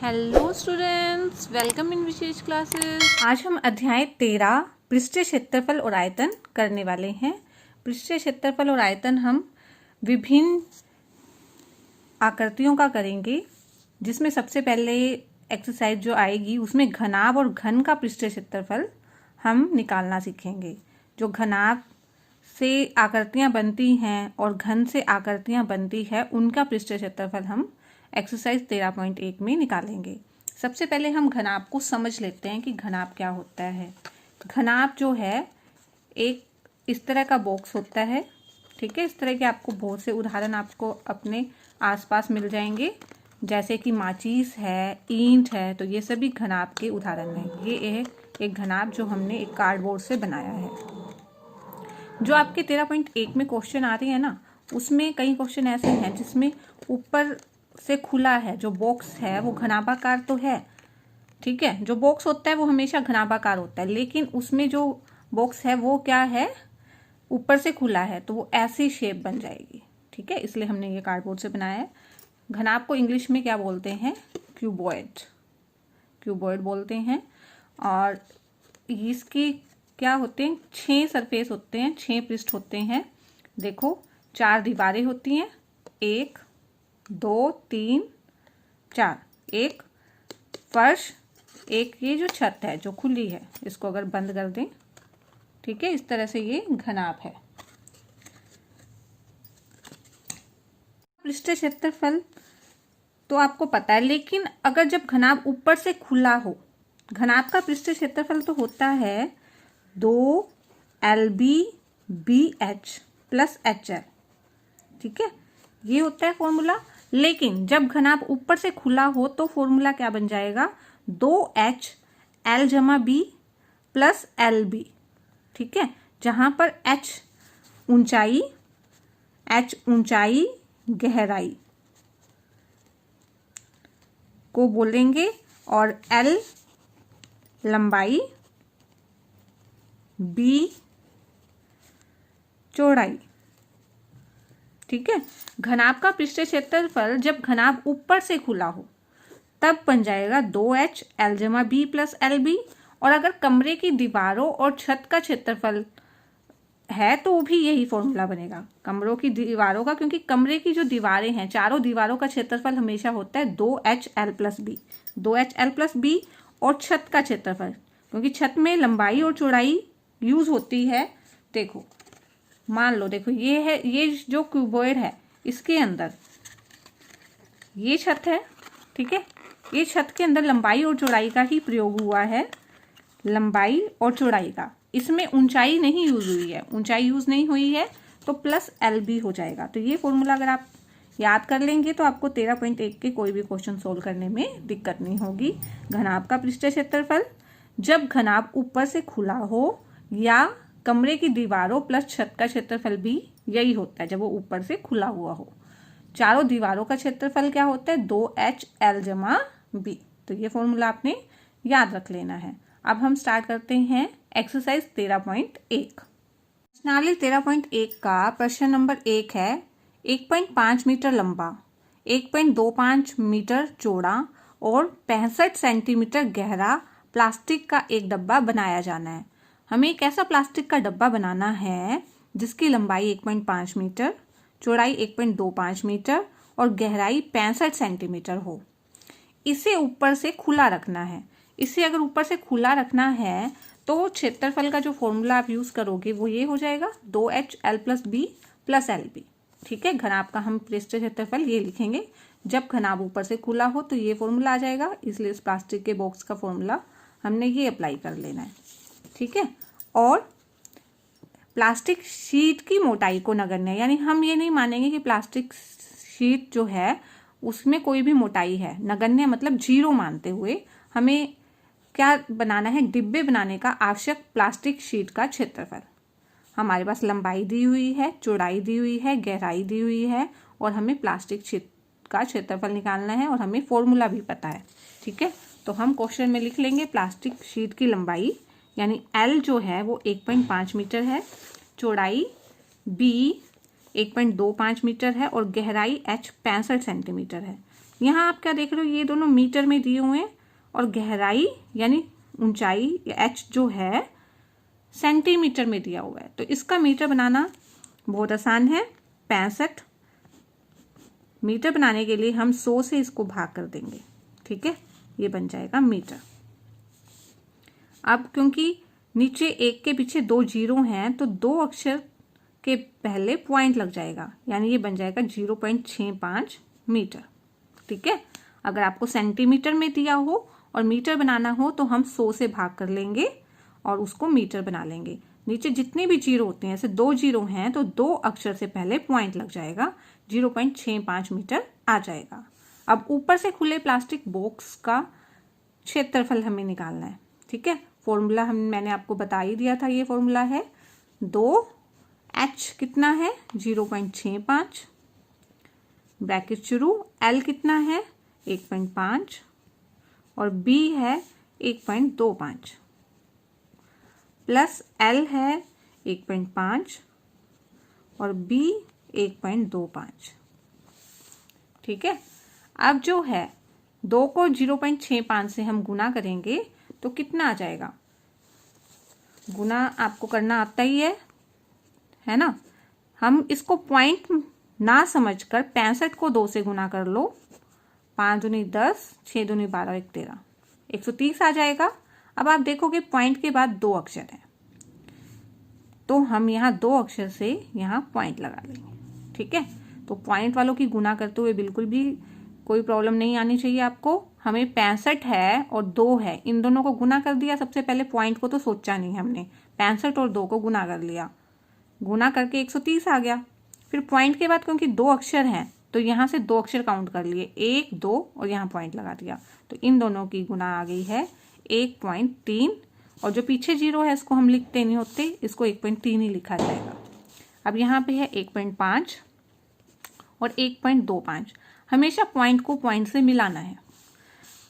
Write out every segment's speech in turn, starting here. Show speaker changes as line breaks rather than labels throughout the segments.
Hello students, welcome in विशेष classes. आज हम अध्याय 13 पृष्ठीय क्षेत्रफल और आयतन करने वाले हैं। पृष्ठीय क्षेत्रफल और आयतन हम विभिन्न आकृतियों का करेंगे, जिसमें सबसे पहले एक्सरसाइज जो आएगी उसमें घनाभ और घन का पृष्ठीय क्षेत्रफल हम निकालना सीखेंगे। जो घनाभ से आकृतियाँ बनती हैं और घन से आकृतियाँ बनती है, उनका पृष्ठीय क्षेत्रफल हम एक्सरसाइज 13.1 में निकालेंगे। सबसे पहले हम घनाभ को समझ लेते हैं कि घनाभ क्या होता है। घनाभ जो है एक इस तरह का बॉक्स होता है, ठीक है। इस तरह के आपको बहुत से उदाहरण आपको अपने आसपास मिल जाएंगे, जैसे कि माचिस है, ईंट है, तो ये सभी घनाभ के उदाहरण हैं। ये एक घनाभ जो हमने एक कार्डबोर्ड से बनाया है। जो आपके 13.1 में क्वेश्चन आ रहे हैं ना, उसमें कई क्वेश्चन ऐसे हैं जिसमें ऊपर से खुला है, जो बॉक्स है वो घनाभाकार तो है, ठीक है। जो बॉक्स होता है वो हमेशा घनाभाकार होता है, लेकिन उसमें जो बॉक्स है वो क्या है, ऊपर से खुला है, तो वो ऐसी शेप बन जाएगी, ठीक है। इसलिए हमने ये कार्डबोर्ड से बनाया है। घनाभ को इंग्लिश में क्या बोलते हैं? क्यूबॉइड, क्यूबॉइड बोलते हैं। और इसकी क्या होते हैं? 6 सरफेस होते हैं, 6 पृष्ठ होते हैं। देखो, 4 दीवारें होती हैं, 1 2 3 4, एक फर्श, एक ये जो छत है जो खुली है, इसको अगर बंद कर दें, ठीक है, इस तरह से ये घनाभ है। पृष्ठीय क्षेत्रफल तो आपको पता है, लेकिन अगर जब घनाभ ऊपर से खुला हो, घनाभ का पृष्ठीय क्षेत्रफल तो होता है 2LB BH प्लस HL, ठीक है, ये होता है फॉर्मूला। लेकिन जब घनाभ ऊपर से खुला हो तो फॉर्मूला क्या बन जाएगा? 2H L जमा B प्लस LB, ठीक है। जहां पर H ऊंचाई गहराई को बोलेंगे और L लंबाई, B चौड़ाई, ठीक है। घनाभ का पृष्ठीय क्षेत्रफल जब घनाभ ऊपर से खुला हो तब बन जाएगा 2H L जमा B प्लस LB। और अगर कमरे की दीवारों और छत का क्षेत्रफल है तो भी यही फॉर्मूला बनेगा, कमरों की दीवारों का, क्योंकि कमरे की जो दीवारें हैं, चारों दीवारों का क्षेत्रफल हमेशा होता है 2H L plus B, 2H L plus B। और छत का क्षेत्रफल, क्योंकि छत में लंबाई और चौड़ाई यूज होती है। देखो, मान लो, देखो ये है, ये जो क्यूबॉइड है इसके अंदर ये छत है, ठीक है। ये छत के अंदर लंबाई और चौड़ाई का ही प्रयोग हुआ है, लंबाई और चौड़ाई का। इसमें ऊंचाई नहीं यूज हुई है, ऊंचाई यूज नहीं हुई है, तो प्लस LB हो जाएगा। तो ये फॉर्मूला अगर आप याद कर लेंगे तो आपको 13.1 के कोई भी क्वेश्चन सोल्व करने में दिक्कत नहीं होगी। घनाभ का पृष्ठीय क्षेत्रफल जब घनाभ ऊपर से खुला हो, या कमरे की दीवारों प्लस छत का क्षेत्रफल भी यही होता है जब वो ऊपर से खुला हुआ हो। चारों दीवारों का क्षेत्रफल क्या होता है? 2H L जमा B। तो ये फॉर्मूला आपने याद रख लेना है। अब हम स्टार्ट करते हैं एक्सरसाइज 13.1। प्रश्नावली 13.1 का प्रश्न नंबर 1 है, 1.5 मीटर लंबा, 1.25 मीटर चौड़ा और 65 सेंटीमीटर गहरा प्लास्टिक का एक डब्बा बनाया जाना है। हमें एक ऐसा प्लास्टिक का डब्बा बनाना है जिसकी लंबाई 1.5 मीटर, चौड़ाई 1.25 मीटर और गहराई 65 सेंटीमीटर हो। इसे ऊपर से खुला रखना है। इसे अगर ऊपर से खुला रखना है तो क्षेत्रफल का जो फॉर्मूला आप यूज करोगे वो ये हो जाएगा 2H L plus B plus LB, ठीक है। घनाभ का हम पृष्ठीय क्षेत्रफल ये लिखेंगे। जब घनाभ ऊपर से खुला हो तो ये फॉर्मूला आ जाएगा, इसलिए इस प्लास्टिक के बॉक्स का फॉर्मूला हमने ये अप्लाई कर लेना है, ठीक है। और प्लास्टिक शीट की मोटाई को नगण्य, यानी हम ये नहीं मानेंगे कि प्लास्टिक शीट जो है उसमें कोई भी मोटाई है। नगण्य मतलब 0 मानते हुए हमें क्या बनाना है? डिब्बे बनाने का आवश्यक प्लास्टिक शीट का क्षेत्रफल। हमारे पास लंबाई दी हुई है, चौड़ाई दी हुई है, गहराई दी हुई है, और हमें प्लास्टिक शीट का क्षेत्रफल निकालना है, और हमें फॉर्मूला भी पता है, ठीक है। तो हम क्वेश्चन में लिख लेंगे प्लास्टिक शीट की लंबाई, यानी L जो है वो 1.5 मीटर है, चौड़ाई B 1.25 मीटर है और गहराई H 65 सेंटीमीटर है। यहाँ आप क्या देख रहे हो, ये दोनों मीटर में दिए हुए हैं और गहराई यानी ऊंचाई h जो है सेंटीमीटर में दिया हुआ है। तो इसका मीटर बनाना बहुत आसान है। 65 मीटर बनाने के लिए हम 100 से इसको भाग कर देंगे, ठीक है, ये बन जाएगा मीटर। अब क्योंकि नीचे एक के पीछे 2 जीरो हैं तो 2 अक्षर के पहले पॉइंट लग जाएगा, यानी ये बन जाएगा 0.65 मीटर, ठीक है। अगर आपको सेंटीमीटर में दिया हो और मीटर बनाना हो तो हम 100 से भाग कर लेंगे और उसको मीटर बना लेंगे। नीचे जितने भी जीरो होते हैं, ऐसे 2 जीरो हैं तो 2 अक्षर से पहले पॉइंट लग जाएगा, 0.65 मीटर आ जाएगा। अब ऊपर से खुले प्लास्टिक बॉक्स का क्षेत्रफल हमें निकालना है, ठीक है। फॉर्मूला मैंने आपको बता ही दिया था, ये फॉर्मूला है 2h कितना है 0.65 ब्रैकेट शुरू, l कितना है 1.5 और b है 1.25 प्लस l है 1.5 और b 1.25, ठीक है। अब जो है 2 को 0.65 से हम गुना करेंगे तो कितना आ जाएगा, गुना आपको करना आता ही है ना। हम इसको पॉइंट ना समझकर 65 को 2 से गुना कर लो, 5 दूनी 10, 6 दूनी 12, 1 13, 130 आ जाएगा। अब आप देखोगे पॉइंट के बाद 2 अक्षर है तो हम यहाँ 2 अक्षर से यहाँ पॉइंट लगा लेंगे, ठीक है। तो पॉइंट वालों की गुना करते हुए बिल्कुल भी कोई प्रॉब्लम नहीं आनी चाहिए आपको। हमें 65 है और 2 है, इन दोनों को गुना कर दिया। सबसे पहले पॉइंट को तो सोचा नहीं हमने, 65 और 2 को गुना कर लिया, गुना करके 130 आ गया। फिर पॉइंट के बाद क्योंकि 2 अक्षर हैं तो यहाँ से 2 अक्षर काउंट कर लिए, 1 2 और यहाँ पॉइंट लगा दिया, तो इन दोनों की गुना आ गई है 1.3 और जो पीछे जीरो है इसको हम लिखते नहीं होते, इसको 1.3 ही लिखा जाएगा। अब यहाँ पे है 1.5 और 1.25। हमेशा पॉइंट को पॉइंट से मिलाना है।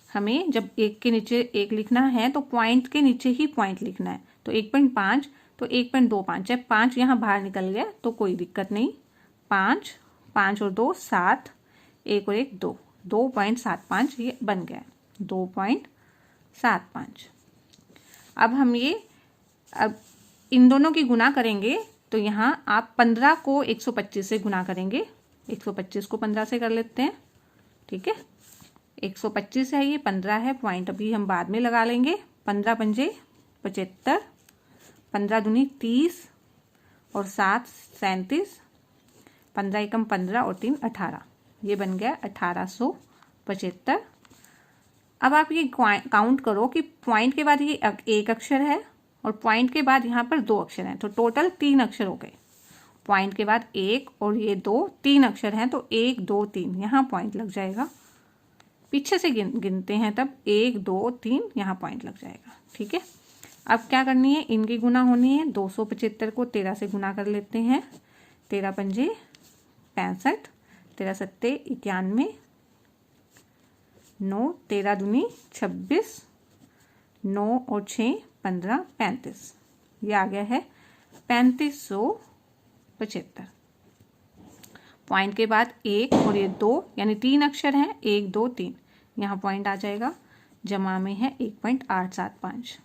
हमें जब एक के नीचे एक लिखना है तो पॉइंट के नीचे ही पॉइंट लिखना है। तो 1.5 तो 1.25 है, 5 यहाँ बाहर निकल गया तो कोई दिक्कत नहीं, 5 5 और 2 7, 1 और 1 2, 2.75 ये बन गया 2.75। अब इन दोनों की गुना करेंगे तो यहाँ आप 15 को 125 से गुना करेंगे, 125 को 15 से कर लेते हैं, ठीक है। 125 है, ये 15 है, पॉइंट अभी हम बाद में लगा लेंगे। 15 पंजे 75, 15 दूनी 30 और 7 37, 15 एकम 15 और 3 18, ये बन गया 1875। अब आप ये काउंट करो कि पॉइंट के बाद ये एक अक्षर है और पॉइंट के बाद यहाँ पर 2 अक्षर हैं, तो टोटल 3 अक्षर हो गए। पॉइंट के बाद 1 और ये 2, 3 अक्षर हैं तो 1 2 3 यहाँ पॉइंट लग जाएगा। पीछे से गिनते हैं तब 1 2 3 यहाँ पॉइंट लग जाएगा, ठीक है। अब क्या करनी है, इनकी गुना होनी है। 275 को 13 से गुना कर लेते हैं, 13 पंजे 65, 13 सत्ते 91, 9 13 दूनी 26, 9 और 6 15 35, ये आ गया है 3575। पॉइंट के बाद 1 और ये 2 यानी 3 अक्षर हैं, 1 2 3 यहाँ पॉइंट आ जाएगा, जमा में है 1.875।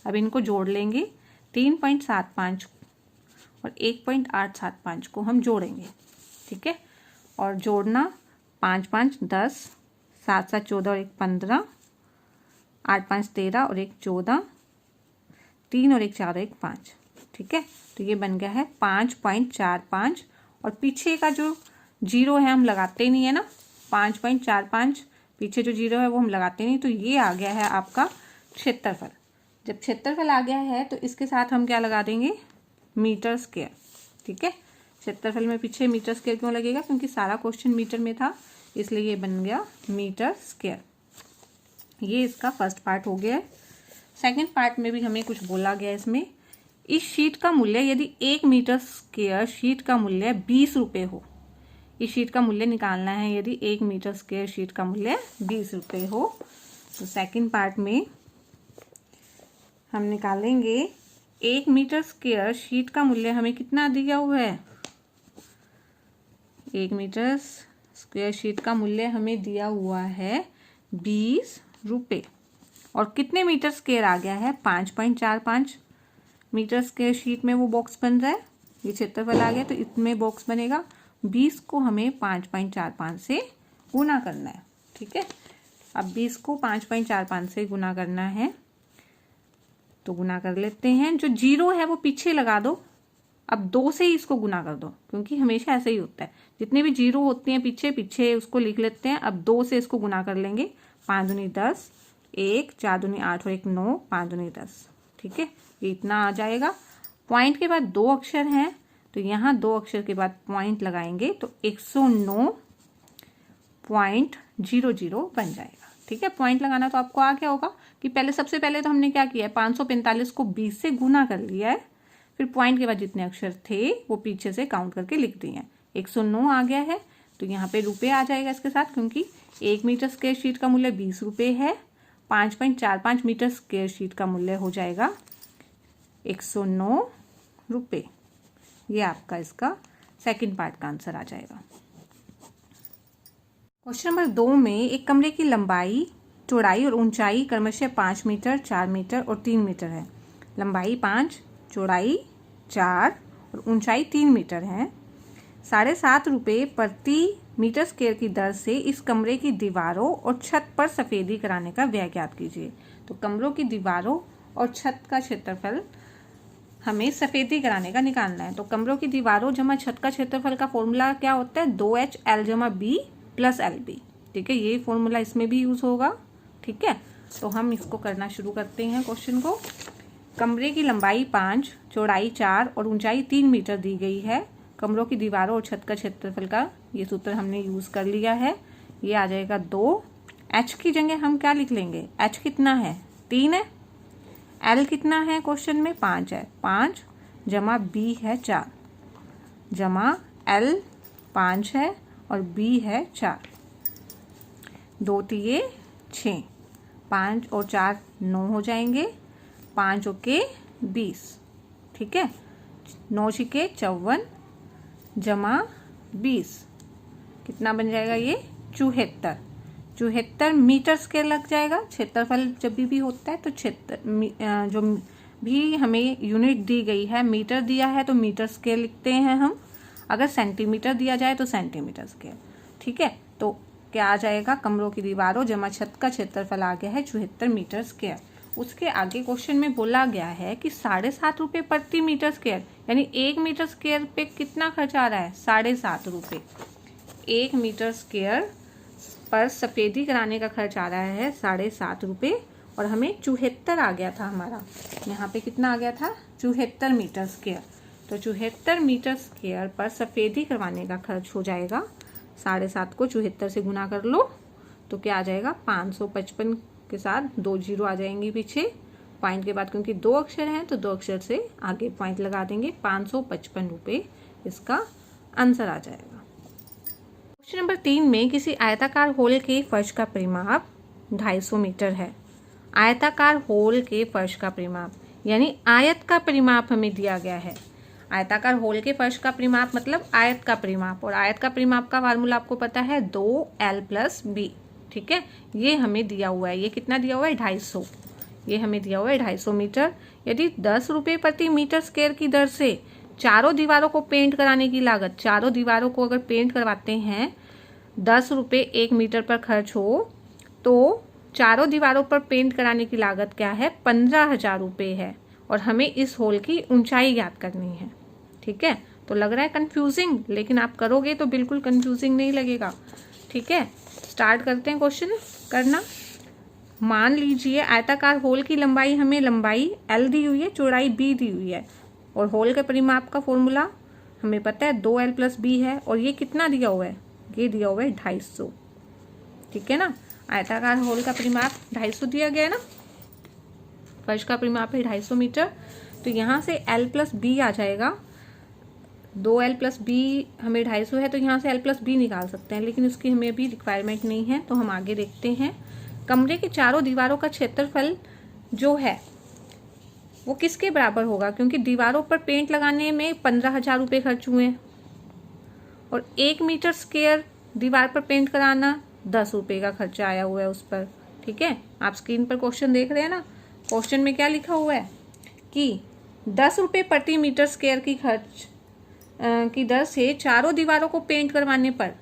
अब इनको जोड़ लेंगे, 3.75 और 1.875 को हम जोड़ेंगे, ठीक है। और जोड़ना 5 5 10, 7 7 14 और 1 15, 8 5 13 और 1 14, 3 और 1 4 और 1 5, ठीक है। तो ये बन गया है 5.45 और पीछे का जो जीरो है हम लगाते ही नहीं है ना, 5.45 पीछे जो जीरो है वो हम लगाते नहीं, तो ये आ गया है आपका क्षेत्रफल। जब क्षेत्रफल आ गया है तो इसके साथ हम क्या लगा देंगे, मीटर स्क्वायर, ठीक है। क्षेत्रफल में पीछे मीटर स्क्वायर क्यों लगेगा, क्योंकि सारा क्वेश्चन मीटर में था, इसलिए ये बन गया मीटर स्क्वायर। ये इसका फर्स्ट पार्ट हो गया है। सेकंड पार्ट में भी हमें कुछ बोला गया है इसमें, इस शीट का मूल्य यदि 1 मीटर स्क्वायर शीट का मूल्य 20 रुपये हो, इस शीट का मूल्य निकालना है यदि 1 मीटर स्क्वायर शीट का मूल्य 20 रुपये हो। तो सेकंड पार्ट में हम निकालेंगे 1 मीटर स्क्वायर शीट का मूल्य हमें कितना दिया हुआ है, 1 मीटर स्क्वायर शीट का मूल्य हमें दिया हुआ है 20 रुपये। और कितने मीटर स्क्वायर आ गया है? 5.45 मीटर स्क्वायर शीट में वो बॉक्स बन रहा है। ये क्षेत्रफल आ गया तो इसमें बॉक्स बनेगा। 20 को हमें 5.45 से गुना करना है। ठीक है, अब 20 को 5.45 से गुना करना है तो गुना कर लेते हैं। जो 0 है वो पीछे लगा दो, अब 2 से ही इसको गुना कर दो, क्योंकि हमेशा ऐसा ही होता है, जितने भी 0 होते हैं पीछे पीछे उसको लिख लेते हैं। अब 2 से इसको गुना कर लेंगे। 5 दूनी 10, 1, 4 दूनी 8 और 1 9, 5 दूनी 10। ठीक है, ये इतना आ जाएगा। पॉइंट के बाद 2 अक्षर हैं तो यहाँ 2 अक्षर के बाद पॉइंट लगाएंगे तो 109.00 बन जाएगा। ठीक है, पॉइंट लगाना तो आपको आ गया होगा कि पहले सबसे पहले तो हमने क्या किया है, 545 को 20 से गुना कर लिया है, फिर पॉइंट के बाद जितने अक्षर थे वो पीछे से काउंट करके लिख दिए हैं। 109 आ गया है तो यहाँ पे रुपये आ जाएगा इसके साथ, क्योंकि 1 मीटर स्क्वायर शीट का मूल्य 20 रुपये है। 5.45 मीटर स्क्वायर शीट का मूल्य हो जाएगा 109 रुपये। ये आपका इसका सेकंड पार्ट का आंसर आ जाएगा। क्वेश्चन नंबर 2 में एक कमरे की लंबाई, चौड़ाई और ऊंचाई क्रमशः 5 मीटर, 4 मीटर और 3 मीटर है। लंबाई 5, चौड़ाई 4 और ऊंचाई 3 मीटर है। 7.5 रुपये प्रति मीटर स्क्वायर की दर से इस कमरे की दीवारों और छत पर सफेदी कराने का व्यय ज्ञात कीजिए। तो कमरों की दीवारों और छत का क्षेत्रफल हमें सफेदी कराने का निकालना है। तो कमरों की दीवारों जमा छत का क्षेत्रफल का फॉर्मूला क्या होता है? 2HL जमा B प्लस LB। ठीक है, ये फॉर्मूला इसमें भी यूज होगा। ठीक है, तो हम इसको करना शुरू करते हैं क्वेश्चन को। कमरे की लंबाई 5, चौड़ाई 4 और ऊंचाई 3 मीटर दी गई है। कमरों की दीवारों और छत का क्षेत्रफल का ये सूत्र हमने यूज कर लिया है। ये आ जाएगा 2। H की जगह हम क्या लिख लेंगे? H कितना है? 3 है। L कितना है? क्वेश्चन में 5 है। 5 जमा B है 4 जमा L 5 है और B है 4। 2 तिये 6, 5 और 4 9 हो जाएंगे। 5 के 20। ठीक है, 9 छिके 54 जमा 20 कितना बन जाएगा? ये 74 मीटर स्क्वायर लग जाएगा। क्षेत्रफल जब भी होता है तो क्षेत्र जो भी हमें यूनिट दी गई है, मीटर दिया है तो मीटर स्क्वायर लिखते हैं हम। अगर सेंटीमीटर दिया जाए तो सेंटीमीटर स्क्वायर। ठीक है, तो क्या आ जाएगा? कमरों की दीवारों जमा छत का क्षेत्रफल आ गया है 74 मीटर स्क्वायर। उसके आगे क्वेश्चन में बोला गया है कि 7.5 रुपये प्रति मीटर स्क्वायर, यानी 1 मीटर स्क्वायर पे कितना खर्च आ रहा है? 7.5 रुपये। 1 मीटर स्क्वायर पर सफेदी कराने का खर्च आ रहा है 7.5 रुपये। और हमें 74 आ गया था हमारा, यहाँ पे कितना आ गया था? 74 मीटर स्क्वायर। तो 74 मीटर स्क्वायर पर सफेदी करवाने का खर्च हो जाएगा 7.5 को 74 से गुना कर लो तो क्या आ जाएगा? 555 के साथ 2 जीरो आ जाएंगे पीछे पॉइंट के बाद, क्योंकि 2 अक्षर हैं तो 2 अक्षर से आगे पॉइंट लगा देंगे। 555 रुपये इसका आंसर आ जाएगा। क्वेश्चन नंबर 3 में किसी आयताकार होल के फर्श का परिमाप 250 मीटर है। आयताकार होल के फर्श का परिमाप यानी आयत का परिमाप हमें दिया गया है। आयताकार होल के फर्श का परिमाप मतलब आयत का परिमाप, और आयत का परिमाप का फार्मूला आपको पता है 2L + B। ठीक है, ये हमें दिया हुआ है। ये कितना दिया हुआ है? 250। ये हमें दिया हुआ है 250 मीटर। यदि 10 रुपये प्रति मीटर स्क्वायर की दर से चारों दीवारों को पेंट कराने की लागत, चारों दीवारों को अगर पेंट करवाते हैं 10 रुपये 1 मीटर पर खर्च हो, तो चारों दीवारों पर पेंट कराने की लागत क्या है? 15,000 रुपये है। और हमें इस होल की ऊंचाई ज्ञात करनी है। ठीक है, तो लग रहा है कंफ्यूजिंग, लेकिन आप करोगे तो बिल्कुल कंफ्यूजिंग नहीं लगेगा। ठीक है, स्टार्ट करते हैं क्वेश्चन करना। मान लीजिए आयताकार होल की लंबाई, हमें लंबाई L दी हुई है, चौड़ाई B दी हुई है, और होल के परिमाप का फॉर्मूला हमें पता है 2L + B है। और ये कितना दिया हुआ है? ये दिया हुआ है 250। ठीक है ना, आयताकार होल का परिमाप 250 दिया गया है ना, फर्श का परिमाप है 250 मीटर। तो यहाँ से L + B आ जाएगा। 2L + B हमें 250 है तो यहाँ से L + B निकाल सकते हैं, लेकिन उसकी हमें अभी रिक्वायरमेंट नहीं है, तो हम आगे देखते हैं। कमरे के चारों दीवारों का क्षेत्रफल जो है वो किसके बराबर होगा? क्योंकि दीवारों पर पेंट लगाने में 15,000 रुपये खर्च हुए हैं, और 1 मीटर स्क्वायर दीवार पर पेंट कराना, 10 रुपये का खर्चा आया हुआ है उस पर। ठीक है, आप स्क्रीन पर क्वेश्चन देख रहे हैं ना। क्वेश्चन में क्या लिखा हुआ है कि 10 रुपये प्रति मीटर स्क्वायर की खर्च की दर से चारों दीवारों को पेंट करवाने पर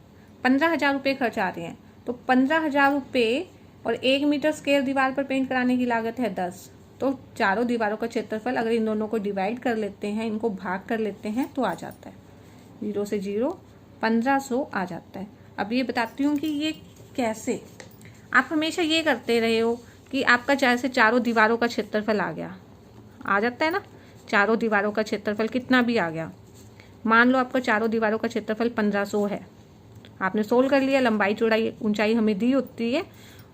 15,000 रुपये खर्च आ रहे हैं। तो 15,000 रुपये और 1 मीटर स्क्वायर दीवार पर पेंट कराने की लागत है 10। तो चारों दीवारों का क्षेत्रफल अगर इन दोनों को डिवाइड कर लेते हैं, इनको भाग कर लेते हैं, तो आ जाता है 0 से 0 1500 आ जाता है। अब ये बताती हूँ कि ये कैसे। आप हमेशा ये करते रहे हो कि आपका जैसे चारों दीवारों का क्षेत्रफल आ जाता है ना। चारों दीवारों का क्षेत्रफल कितना भी आ गया, मान लो आपका चारों दीवारों का क्षेत्रफल 1500 है। आपने सोल्व कर लिया, लंबाई चौड़ाई ऊंचाई हमें दी होती है,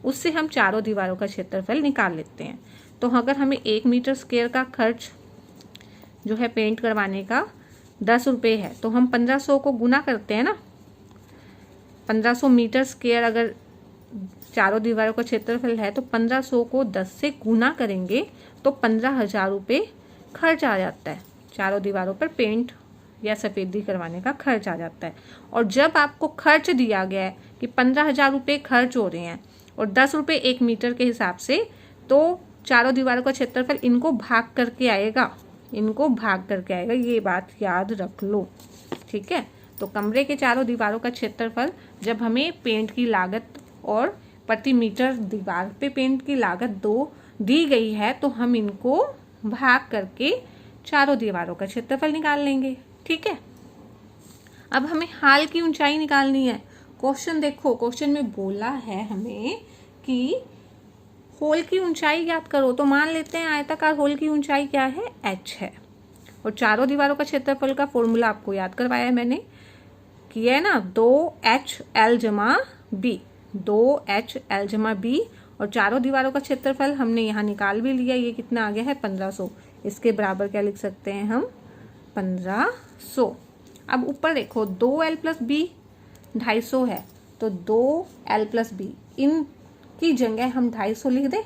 उससे हम चारों दीवारों का क्षेत्रफल निकाल लेते हैं। तो अगर हमें 1 मीटर स्क्वायर का खर्च जो है पेंट करवाने का 10 रुपये है, तो हम 1500 को गुना करते हैं ना। 1500 मीटर स्क्वायर अगर चारों दीवारों का क्षेत्रफल है, तो 1500 को 10 से गुना करेंगे तो 15,000 रुपये खर्च आ जाता है। चारों दीवारों पर पेंट या सफ़ेदी करवाने का खर्च आ जाता है। और जब आपको खर्च दिया गया है कि 15,000 रुपये खर्च हो रहे हैं और 10 रुपये 1 मीटर के हिसाब से, तो चारों दीवारों का क्षेत्रफल इनको भाग करके आएगा, ये बात याद रख लो। ठीक है, तो कमरे के चारों दीवारों का क्षेत्रफल जब हमें पेंट की लागत और प्रति मीटर दीवार पे पेंट की लागत 2 दी गई है, तो हम इनको भाग करके चारों दीवारों का क्षेत्रफल निकाल लेंगे। ठीक है, अब हमें हाल की ऊंचाई निकालनी है। क्वेश्चन देखो, क्वेश्चन में बोला है हमें कि होल की ऊंचाई ज्ञात करो। तो मान लेते हैं आयताकार होल की ऊंचाई क्या है, h है। और चारों दीवारों का क्षेत्रफल का फॉर्मूला आपको याद करवाया है मैंने, किया है ना, 2HL जमा b, 2HL जमा b। और चारों दीवारों का क्षेत्रफल हमने यहाँ निकाल भी लिया, ये कितना आ गया है 1500। इसके बराबर क्या लिख सकते हैं हम, 1500। अब ऊपर देखो 2L प्लस b 250 है, तो 2L प्लस b इनकी जगह हम 250 लिख दें।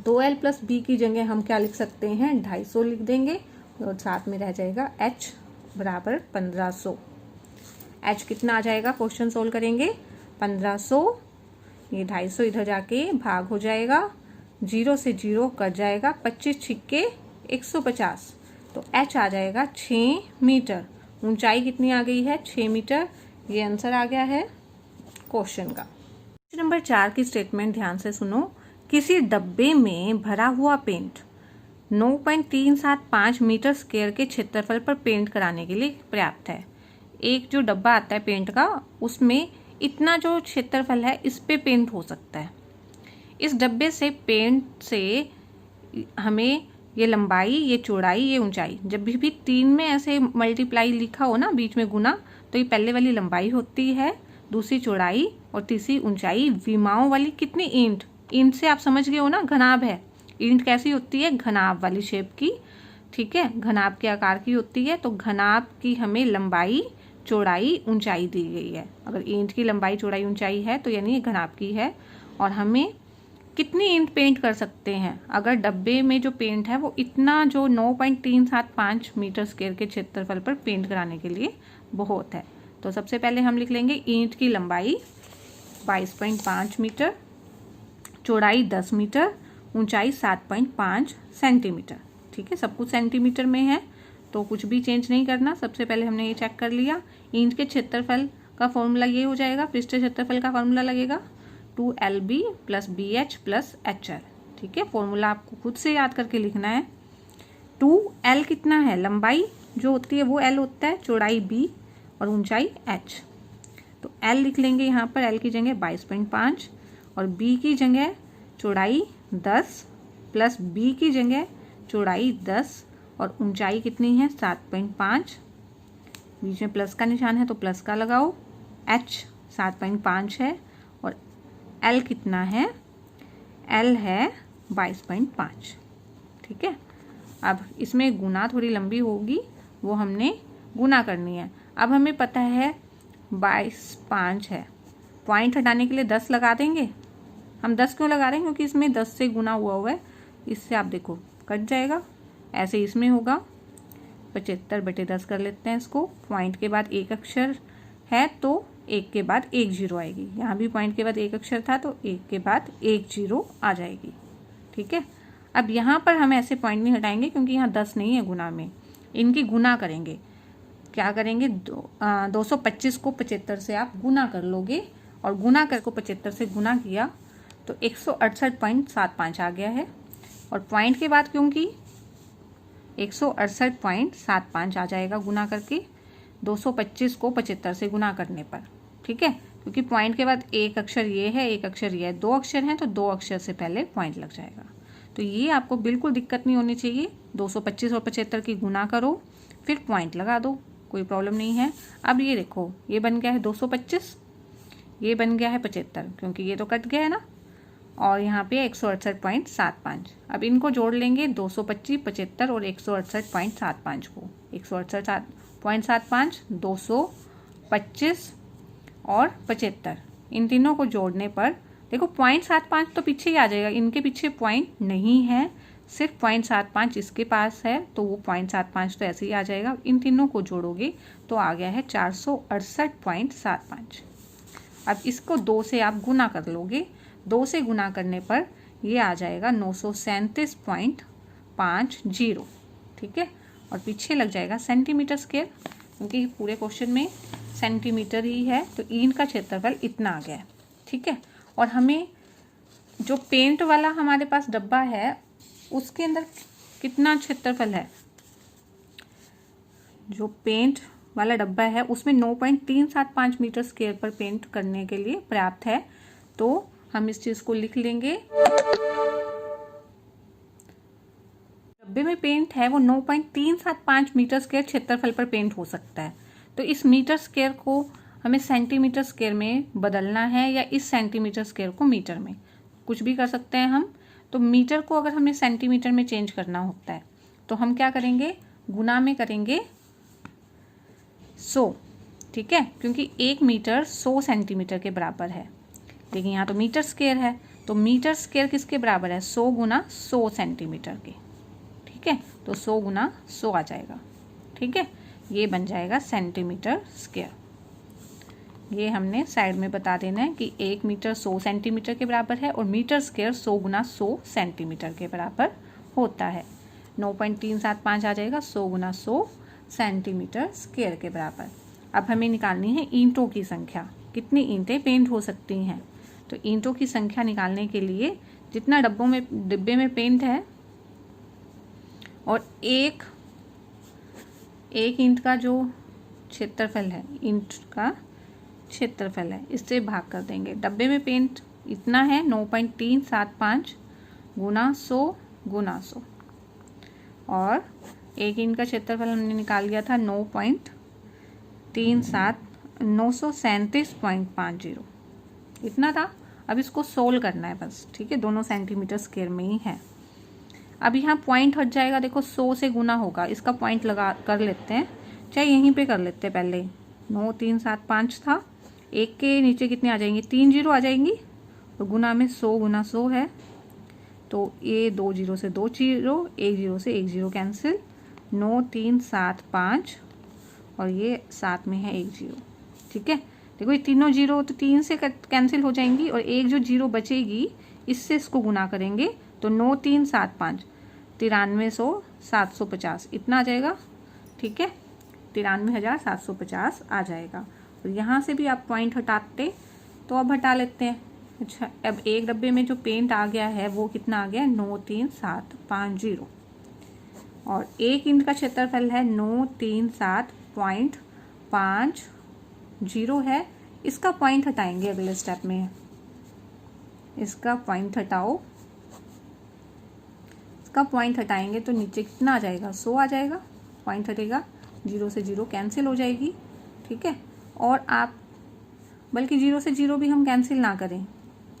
2L प्लस b की जगह हम क्या लिख सकते हैं, 250 लिख देंगे। और साथ में रह जाएगा h बराबर 1500। h कितना आ जाएगा, क्वेश्चन सोल्व करेंगे 1500, ये 250 इधर जाके भाग हो जाएगा, 0 से 0 कट जाएगा, 25 छिक्के 150। तो h आ जाएगा 6 मीटर। ऊंचाई कितनी आ गई है, 6 मीटर। ये आंसर आ गया है क्वेश्चन का। नंबर 4 की स्टेटमेंट ध्यान से सुनो। किसी डब्बे में भरा हुआ पेंट 9.375 मीटर स्क्वायर के क्षेत्रफल पर पेंट कराने के लिए पर्याप्त है। एक जो डब्बा आता है पेंट का, उसमें इतना जो क्षेत्रफल है इस पे पेंट हो सकता है। इस डब्बे से पेंट से हमें ये लंबाई, ये चौड़ाई, ये ऊंचाई, जब भी 3 में ऐसे मल्टीप्लाई लिखा हो ना, बीच में गुना, तो ये पहले वाली लंबाई होती है, दूसरी चौड़ाई और तीसरी ऊंचाई। विमाओं वाली कितनी ईंट, ईंट से आप समझ गए हो ना, घनाभ है। ईंट कैसी होती है, घनाभ वाली शेप की। ठीक है, घनाभ के आकार की होती है। तो घनाभ की हमें लंबाई, चौड़ाई, ऊंचाई दी गई है। अगर ईंट की लंबाई, चौड़ाई, ऊंचाई है तो यानी ये घनाभ की है। और हमें कितनी ईंट पेंट कर सकते हैं, अगर डब्बे में जो पेंट है वो इतना जो 9.375 मीटर स्क्वायर के क्षेत्रफल पर पेंट कराने के लिए बहुत है। तो सबसे पहले हम लिख लेंगे ईंट की लंबाई 22.5 मीटर, चौड़ाई 10 मीटर, ऊंचाई 7.5 सेंटीमीटर। ठीक है, सब कुछ सेंटीमीटर में है तो कुछ भी चेंज नहीं करना। सबसे पहले हमने ये चेक कर लिया। ईंट के क्षेत्रफल का फॉर्मूला ये हो जाएगा, पृष्ठ क्षेत्रफल का फॉर्मूला लगेगा 2LB plus BH plus HL। ठीक है, फॉर्मूला आपको खुद से याद करके लिखना है। 2L कितना है, लंबाई जो होती है वो L होता है, चौड़ाई B और ऊंचाई H। तो L लिख लेंगे यहाँ पर, L की जगह 22.5 और B की जगह चौड़ाई 10 प्लस B की जगह चौड़ाई 10 और ऊंचाई कितनी है 7.5। बीच में प्लस का निशान है तो प्लस का लगाओ। H 7.5 है और L कितना है, L है 22.5। ठीक है, अब इसमें गुना थोड़ी लंबी होगी, वो हमने गुना करनी है। अब हमें पता है 22.5 है, पॉइंट हटाने के लिए 10 लगा देंगे। हम 10 क्यों लगा रहे हैं, क्योंकि इसमें 10 से गुना हुआ है, इससे आप देखो कट जाएगा। ऐसे इसमें होगा 75/10 कर लेते हैं इसको। पॉइंट के बाद एक अक्षर है तो एक के बाद एक जीरो आएगी। यहाँ भी पॉइंट के बाद एक अक्षर था तो एक के बाद एक जीरो आ जाएगी। ठीक है, अब यहाँ पर हम ऐसे पॉइंट नहीं हटाएंगे क्योंकि यहाँ 10 नहीं है गुना में, इनकी गुना करेंगे। क्या करेंगे, 225 को 75 से आप गुना कर लोगे और गुना कर को 75 से गुना किया तो 168.75 आ गया है। और पॉइंट के बाद क्योंकि 168.75 आ जाएगा गुना करके 225 को 75 से गुना करने पर। ठीक है, क्योंकि पॉइंट के बाद एक अक्षर ये है, एक अक्षर ये है, दो अक्षर हैं तो दो अक्षर से पहले पॉइंट लग जाएगा। तो ये आपको बिल्कुल दिक्कत नहीं होनी चाहिए। 225 और 75 की गुना करो फिर पॉइंट लगा दो, कोई प्रॉब्लम नहीं है। अब ये देखो, ये बन गया है 225, ये बन गया है 75 क्योंकि ये तो कट गया है ना, और यहाँ पे 168.75। अब इनको जोड़ लेंगे 225, 75 और 168.75 को। 168.75, 225 और 75, इन तीनों को जोड़ने पर देखो 0.75 तो पीछे ही आ जाएगा, इनके पीछे पॉइंट नहीं है, सिर्फ 0.75 इसके पास है तो वो 0.75 तो ऐसे ही आ जाएगा। इन तीनों को जोड़ोगे तो आ गया है 468.75। अब इसको 2 से आप गुना कर लोगे, 2 से गुना करने पर ये आ जाएगा 937.50। ठीक है, और पीछे लग जाएगा सेंटीमीटर स्क्वायर क्योंकि पूरे क्वेश्चन में सेंटीमीटर ही है तो ईंट का क्षेत्रफल इतना आ गया है। ठीक है, और हमें जो पेंट वाला हमारे पास डब्बा है उसके अंदर कितना क्षेत्रफल है, जो पेंट वाला डब्बा है उसमें 9.375 मीटर स्क्वायर पर पेंट करने के लिए पर्याप्त है। तो हम इस चीज को लिख लेंगे, डब्बे में पेंट है वो 9.375 मीटर स्क्वायर क्षेत्रफल पर पेंट हो सकता है। तो इस मीटर स्क्वायर को हमें सेंटीमीटर स्क्वायर में बदलना है या इस सेंटीमीटर स्क्वायर को मीटर में, कुछ भी कर सकते हैं हम। तो मीटर को अगर हमें सेंटीमीटर में चेंज करना होता है तो हम क्या करेंगे, गुना में करेंगे 100। ठीक है, क्योंकि 1 मीटर 100 सेंटीमीटर के बराबर है, लेकिन यहाँ तो मीटर स्क्वायर है तो मीटर स्क्वायर किसके बराबर है, 100 गुना 100 सेंटीमीटर के। ठीक है, तो 100 गुना 100 आ जाएगा। ठीक है, ये बन जाएगा सेंटीमीटर स्क्वायर। ये हमने साइड में बता देना है कि 1 मीटर 100 सेंटीमीटर के बराबर है और मीटर स्क्वायर 100 गुना 100 सेंटीमीटर के बराबर होता है। 9.375 आ जाएगा 100 गुना 100 सेंटीमीटर स्क्वायर के बराबर। अब हमें निकालनी है ईंटों की संख्या, कितनी ईंटें पेंट हो सकती हैं। तो ईंटों की संख्या निकालने के लिए जितना डिब्बे में पेंट है और एक ईंट का जो क्षेत्रफल है, ईंट का क्षेत्रफल है, इससे भाग कर देंगे। डब्बे में पेंट इतना है 9.375 गुना 100 गुना 100 और एक ईंट का क्षेत्रफल हमने निकाल लिया था 937.50 इतना था। अब इसको सोल्व करना है बस। ठीक है, दोनों सेंटीमीटर स्क्वायर में ही है। अब यहाँ पॉइंट हट जाएगा, देखो 100 से गुना होगा, इसका पॉइंट लगा कर लेते हैं, चाहे यहीं पे कर लेते हैं। पहले 9.375 था, एक के नीचे कितने आ जाएंगे, 3 जीरो आ जाएंगी और गुना में 100 गुना 100 है तो ये 2 जीरो से 2 जीरो, 1 जीरो से 1 जीरो कैंसिल, 9.375 और ये साथ में है 1 जीरो। ठीक है, देखो ये तीनों जीरो तो 3 से कैंसिल हो जाएंगी और एक जो जीरो बचेगी इससे इसको गुना करेंगे तो 9.375 9300 750 इतना आ जाएगा। ठीक है, 93,750 आ जाएगा। और यहाँ से भी आप पॉइंट हटाते तो अब हटा लेते हैं। अच्छा, अब एक डब्बे में जो पेंट आ गया है वो कितना आ गया, 93750 और एक ईंट का क्षेत्रफल है 937.50 है। इसका पॉइंट हटाएंगे अगले स्टेप में, इसका पॉइंट हटाओ, इसका पॉइंट हटाएंगे तो नीचे कितना आ जाएगा, 100 आ जाएगा। पॉइंट हटेगा, जीरो से जीरो कैंसिल हो जाएगी। ठीक है, और आप बल्कि जीरो से जीरो भी हम कैंसिल ना करें,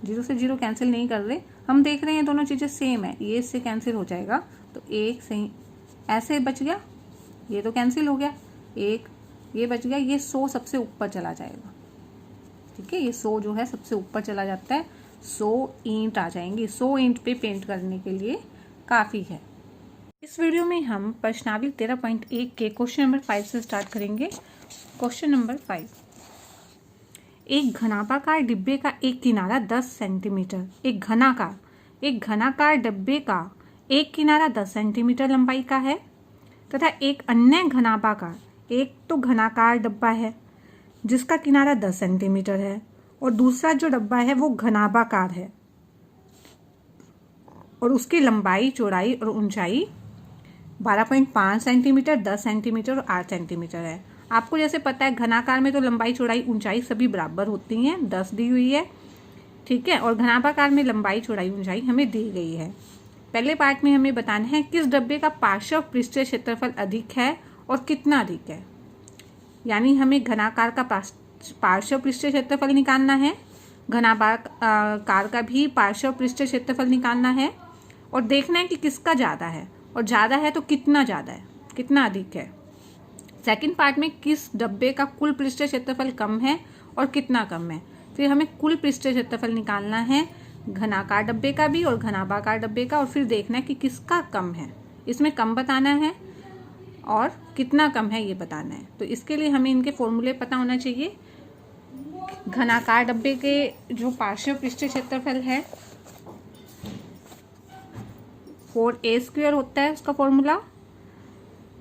जीरो से जीरो कैंसिल नहीं कर रहे, हम देख रहे हैं दोनों चीज़ें सेम है, ये इससे कैंसिल हो जाएगा तो एक सही ऐसे बच गया, ये तो कैंसिल हो गया, एक ये बच गया, ये 100 सबसे ऊपर चला जाएगा। ठीक है, ये 100 जो है सबसे ऊपर चला जाता है, 100 ईंट आ जाएंगी। 100 ईंट पे पेंट करने के लिए काफ़ी है। इस वीडियो में हम प्रश्नावली 13.1 के क्वेश्चन नंबर 5 से स्टार्ट करेंगे। क्वेश्चन नंबर 5, एक घनाभाकार डिब्बे का एक किनारा 10 सेंटीमीटर, एक घनाकार डिब्बे का एक किनारा 10 सेंटीमीटर लंबाई का है तथा एक अन्य घनाभाकार, एक तो घनाकार डब्बा है जिसका किनारा 10 सेंटीमीटर है और दूसरा जो डब्बा है वो घनाभाकार है और उसकी लंबाई, चौड़ाई और ऊंचाई 12.5 सेंटीमीटर, 10 सेंटीमीटर और 8 सेंटीमीटर है। आपको जैसे पता है घनाकार में तो लंबाई, चौड़ाई, ऊंचाई सभी बराबर होती हैं, 10 दी हुई है, ठीक है। और घनाभाकार में लंबाई, चौड़ाई, ऊंचाई हमें दी गई है। पहले पार्ट में हमें बताना है किस डब्बे का पार्श्व पृष्ठीय क्षेत्रफल अधिक है और कितना अधिक है। यानी हमें घनाकार का पार्श्व पृष्ठीय क्षेत्रफल निकालना है, घनाभाकार का भी पार्श्व पृष्ठीय क्षेत्रफल निकालना है और देखना है कि किसका ज़्यादा है, और ज़्यादा है तो कितना ज़्यादा है, कितना अधिक है। सेकंड पार्ट में किस डब्बे का कुल पृष्ठीय क्षेत्रफल कम है और कितना कम है। फिर हमें कुल पृष्ठीय क्षेत्रफल निकालना है घनाकार डब्बे का भी और घनाभाकार डब्बे का, और फिर देखना है कि किसका कम है, इसमें कम बताना है और कितना कम है ये बताना है। तो इसके लिए हमें इनके फॉर्मूले पता होना चाहिए। घनाकार डब्बे के जो पार्श्व पृष्ठीय क्षेत्रफल है 4a² होता है उसका फॉर्मूला,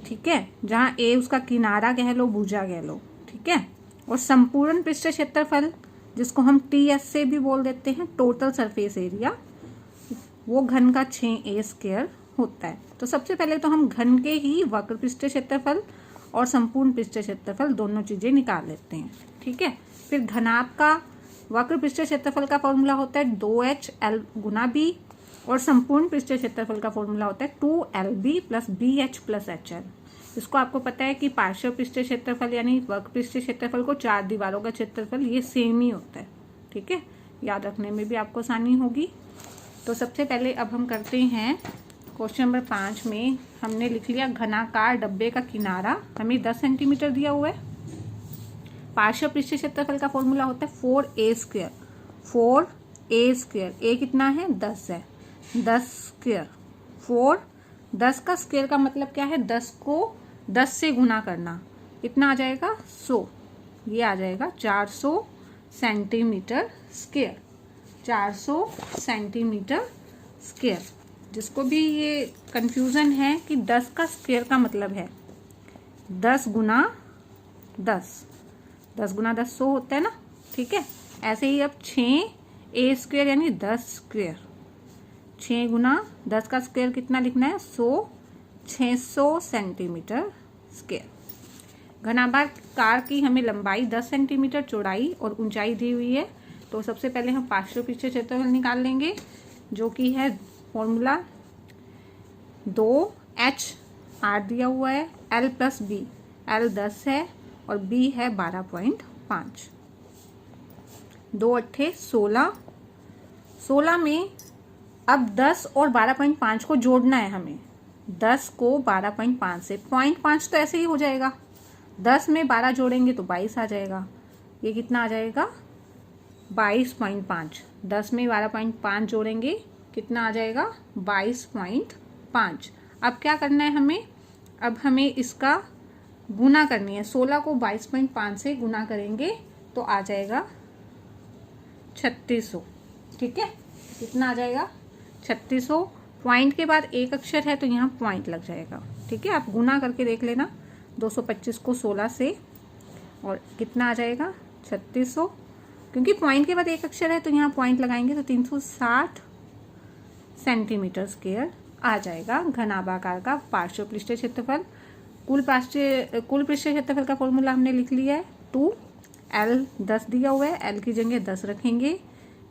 ठीक है, जहाँ a उसका किनारा कह लो, भुजा कह लो, ठीक है। और संपूर्ण पृष्ठीय क्षेत्रफल जिसको हम TS से भी बोल देते हैं, टोटल सरफेस एरिया, वो घन का 6a² होता है। तो सबसे पहले तो हम घन के ही वक्र पृष्ठीय क्षेत्रफल और संपूर्ण पृष्ठीय क्षेत्रफल दोनों चीजें निकाल लेते हैं, ठीक है। फिर घनाभ का वक्र पृष्ठीय क्षेत्रफल का फॉर्मूला होता है 2HL गुना B और संपूर्ण पृष्ठीय क्षेत्रफल का फॉर्मूला होता है 2LB plus BH plus HL। इसको आपको पता है कि पार्श्व पृष्ठीय क्षेत्रफल यानी वक्र पृष्ठीय क्षेत्रफल को 4 दीवारों का क्षेत्रफल ये सेम ही होता है, ठीक है। याद रखने में भी आपको आसानी होगी। तो सबसे पहले अब हम करते हैं क्वेश्चन नंबर 5 में हमने लिख लिया घनाकार डब्बे का किनारा हमें 10 सेंटीमीटर दिया हुआ है। पार्श्व पृष्ठीय क्षेत्रफल का फॉर्मूला होता है 4a²। 4a², a कितना है 10 है, 10² 4, 10 का स्क्वायर का मतलब क्या है 10 को 10 से गुना करना, कितना आ जाएगा 100, ये आ जाएगा 400 सेंटीमीटर स्क्वायर, 400 सेंटीमीटर स्क्वायर। जिसको भी ये कंफ्यूजन है कि 10 का स्क्वायर का मतलब है 10 गुना 10, 10 गुना 10 100 होता है ना, ठीक है। ऐसे ही अब 6a² यानी 10², 6 गुना 10 का स्क्वायर कितना लिखना है 100, 600 सेंटीमीटर स्क्वायर। घनाभाकार की हमें लंबाई 10 सेंटीमीटर, चौड़ाई और ऊंचाई दी हुई है। तो सबसे पहले हम पार्श्व पृष्ठीय क्षेत्रफल निकाल लेंगे जो कि है फॉर्मूला 2H 8 दिया हुआ है, L प्लस B, L 10 है और B है 12.5, 2 8 16, 16 में अब 10 और 12.5 को जोड़ना है हमें। 10 को 12.5 से 0.5 तो ऐसे ही हो जाएगा, 10 में 12 जोड़ेंगे तो 22 आ जाएगा, ये कितना आ जाएगा 22.5। 10 में 12.5 जोड़ेंगे कितना आ जाएगा 22.5। अब क्या करना है हमें, अब हमें इसका गुना करनी है, 16 को 22.5 से गुना करेंगे तो आ जाएगा 3600, ठीक है। कितना आ जाएगा 3600। पॉइंट के बाद एक अक्षर है तो यहाँ पॉइंट लग जाएगा, ठीक है। आप गुना करके देख लेना 225 को 16 से और कितना आ जाएगा 3600, क्योंकि पॉइंट के बाद एक अक्षर है तो यहाँ पॉइंट लगाएंगे तो 360 सेंटीमीटर स्क्वायर आ जाएगा घनाभाकार का पार्श्व पृष्ठीय क्षेत्रफल। कुल पृष्ठीय क्षेत्रफल का फॉर्मूला हमने लिख लिया है 2L 10 दिया हुआ है, L की जगह 10 रखेंगे,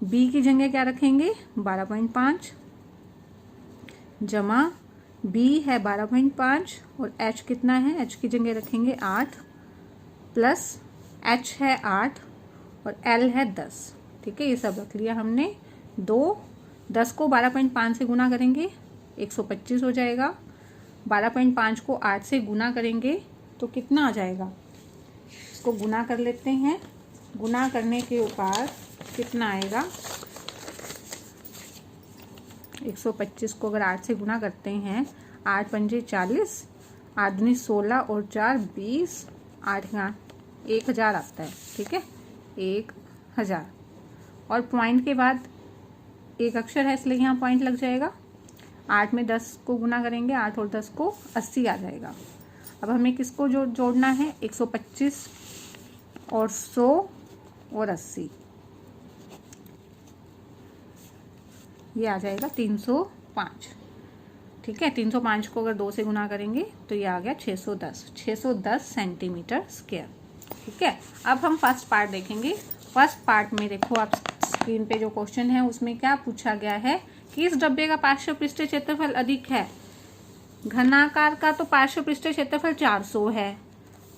B की जगह क्या रखेंगे 12.5 जमा B है 12.5 और H कितना है, H की जगह रखेंगे 8 प्लस H है 8 और L है 10, ठीक है। ये सब रख लिया हमने। 10 को 12.5 से गुना करेंगे 125 हो जाएगा, 12.5 को 8 से गुना करेंगे तो कितना आ जाएगा, इसको गुना कर लेते हैं। गुना करने के बाद कितना आएगा 125 को अगर 8 से गुना करते हैं, 8 पंजे 40, 8 दूनी 16 और 4 20, 8 1000 आता है, ठीक है। 1000, और पॉइंट के बाद एक अक्षर है इसलिए यहाँ पॉइंट लग जाएगा। 8 में 10 को गुना करेंगे, 8 और 10 को 80 आ जाएगा। अब हमें किसको जोड़ना है, 125 और 100 और 80, ये आ जाएगा 305। ठीक है, 305 को अगर 2 से गुना करेंगे तो ये आ गया 610 सेंटीमीटर स्क्वायर। ठीक है, अब हम फर्स्ट पार्ट देखेंगे। फर्स्ट पार्ट में देखो आप स्क्रीन पे जो क्वेश्चन है उसमें क्या पूछा गया है कि इस डब्बे का पार्श्व पृष्ठीय क्षेत्रफल अधिक है। घनाकार का तो पार्श्व पृष्ठीय क्षेत्रफल 400 है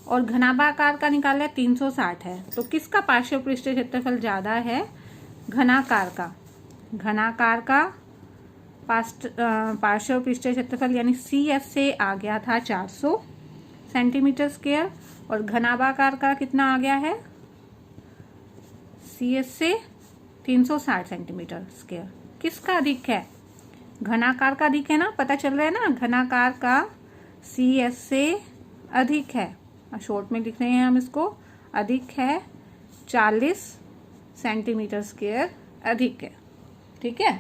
और घनाभाकार का निकाला 360 है, तो किसका पार्श्व पृष्ठीय क्षेत्रफल ज्यादा है, घनाकार का। घनाकार का पार्श्व पृष्ठीय क्षेत्रफल यानी CF से आ गया था 400 सेंटीमीटर स्क्वायर और घनाभाकार का कितना आ गया है, CS से 360 सेंटीमीटर स्क्वायर। किसका अधिक है, घनाकार का अधिक है ना, पता चल रहा है ना, घनाकार का CS से अधिक है, शॉर्ट में लिख रहे हैं हम इसको, अधिक है 40 सेंटीमीटर स्क्वायर अधिक है। ठीक है,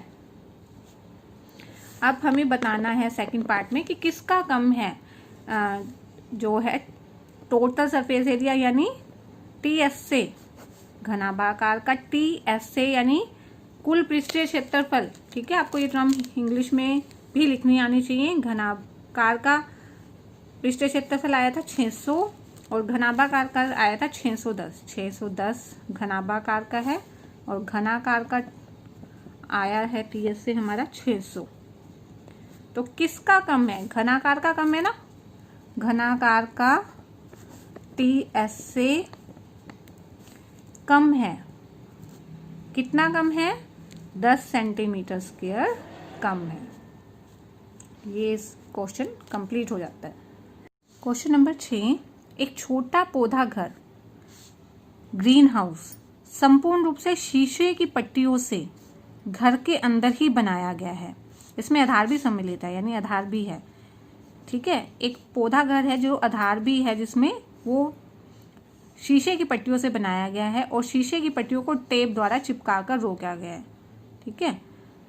अब हमें बताना है सेकंड पार्ट में कि किसका कम है, जो है टोटल सरफेस एरिया यानी TS से, घनाभाकार का TS से यानी कुल पृष्ठीय क्षेत्रफल। ठीक है, आपको ये टर्म इंग्लिश में भी लिखनी आनी चाहिए। घनाकार का पृष्ठीय क्षेत्रफल आया था 600 और घनाभाकार का आया था 610। 610 घनाभाकार का है और घनाकार का आया है TS से हमारा 600। तो किसका कम है, घनाकार का कम है ना, घनाकार का TS से कम है। कितना कम है, 10 सेंटीमीटर स्क्वायर कम है। ये क्वेश्चन कंप्लीट हो जाता है। क्वेश्चन नंबर 6, एक छोटा पौधा घर ग्रीन हाउस संपूर्ण रूप से शीशे की पट्टियों से घर के अंदर ही बनाया गया है। इसमें आधार भी सम्मिलित है यानी आधार भी है। ठीक है, एक पौधा घर है जो आधार भी है, जिसमें वो शीशे की पट्टियों से बनाया गया है और शीशे की पट्टियों को टेप द्वारा चिपका कर रोका गया है। ठीक है,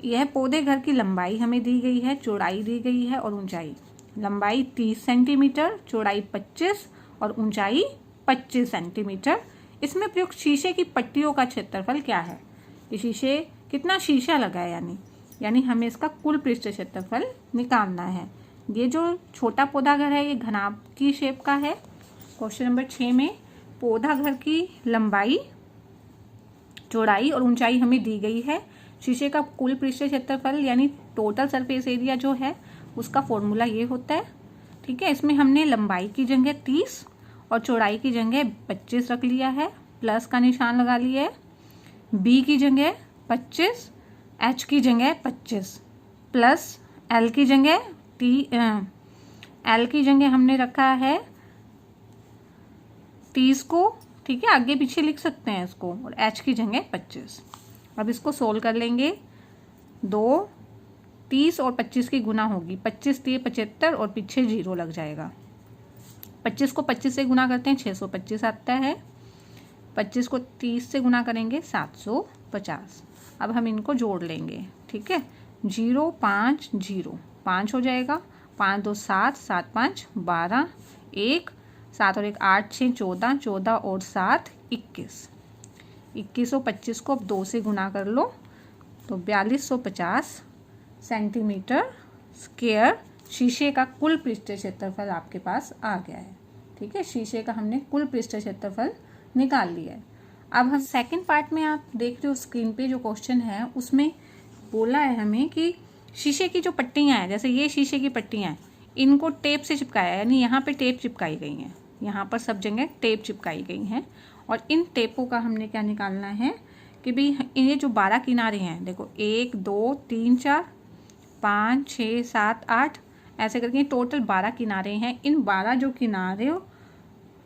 यह पौधे घर की लंबाई हमें दी गई है, चौड़ाई दी गई है और ऊंचाई। लंबाई 30 सेंटीमीटर, चौड़ाई 25 और ऊंचाई 25 सेंटीमीटर। इसमें प्रयुक्त शीशे की पट्टियों का क्षेत्रफल क्या है, ये शीशे कितना शीशा लगा है यानी हमें इसका कुल पृष्ठीय क्षेत्रफल निकालना है। ये जो छोटा पौधा घर है ये घनाभ की शेप का है। क्वेश्चन नंबर 6 में पौधा घर की लंबाई, चौड़ाई और ऊंचाई हमें दी गई है। शीशे का कुल पृष्ठीय क्षेत्रफल यानी टोटल सरफेस एरिया जो है उसका फॉर्मूला ये होता है। ठीक है, इसमें हमने लंबाई की जगह 30 और चौड़ाई की जगह 25 रख लिया है, प्लस का निशान लगा लिया है। B की जगह 25, H की जगह 25 प्लस L की जगह L की जगह हमने रखा है 30 को। ठीक है, आगे पीछे लिख सकते हैं इसको, और H की जगह 25। अब इसको सोल्व कर लेंगे। 2 30 और 25 की गुना होगी, 25 3 75 और पीछे 0 लग जाएगा। 25 को 25 से गुना करते हैं 625 आता है। 25 को 30 से गुना करेंगे 750। अब हम इनको जोड़ लेंगे। ठीक है, 0 5 0 5 हो जाएगा, 5 2 7 7 5 12, 1 7 और 1 8 6 14 14 और 7 21। 21 और 25 को अब 2 से गुना कर लो तो 4250 सेंटीमीटर स्क्वायर शीशे का कुल पृष्ठीय क्षेत्रफल आपके पास आ गया है। ठीक है, शीशे का हमने कुल पृष्ठीय क्षेत्रफल निकाल लिया है। अब हम सेकंड पार्ट में आप देख रहे हो स्क्रीन पे जो क्वेश्चन है उसमें बोला है हमें कि शीशे की जो पट्टियां हैं, जैसे ये शीशे की पट्टियां हैं, इनको टेप से चिपकाया है, यानी यहाँ पे टेप चिपकाई गई हैं, यहाँ पर सब जगह टेप चिपकाई गई हैं। और इन टेपों का हमने क्या निकालना है कि भाई ये जो 12 किनारे हैं, देखो 1 2 3 4 5 6 7 8 ऐसे करके टोटल 12 किनारे हैं। इन 12 जो किनारे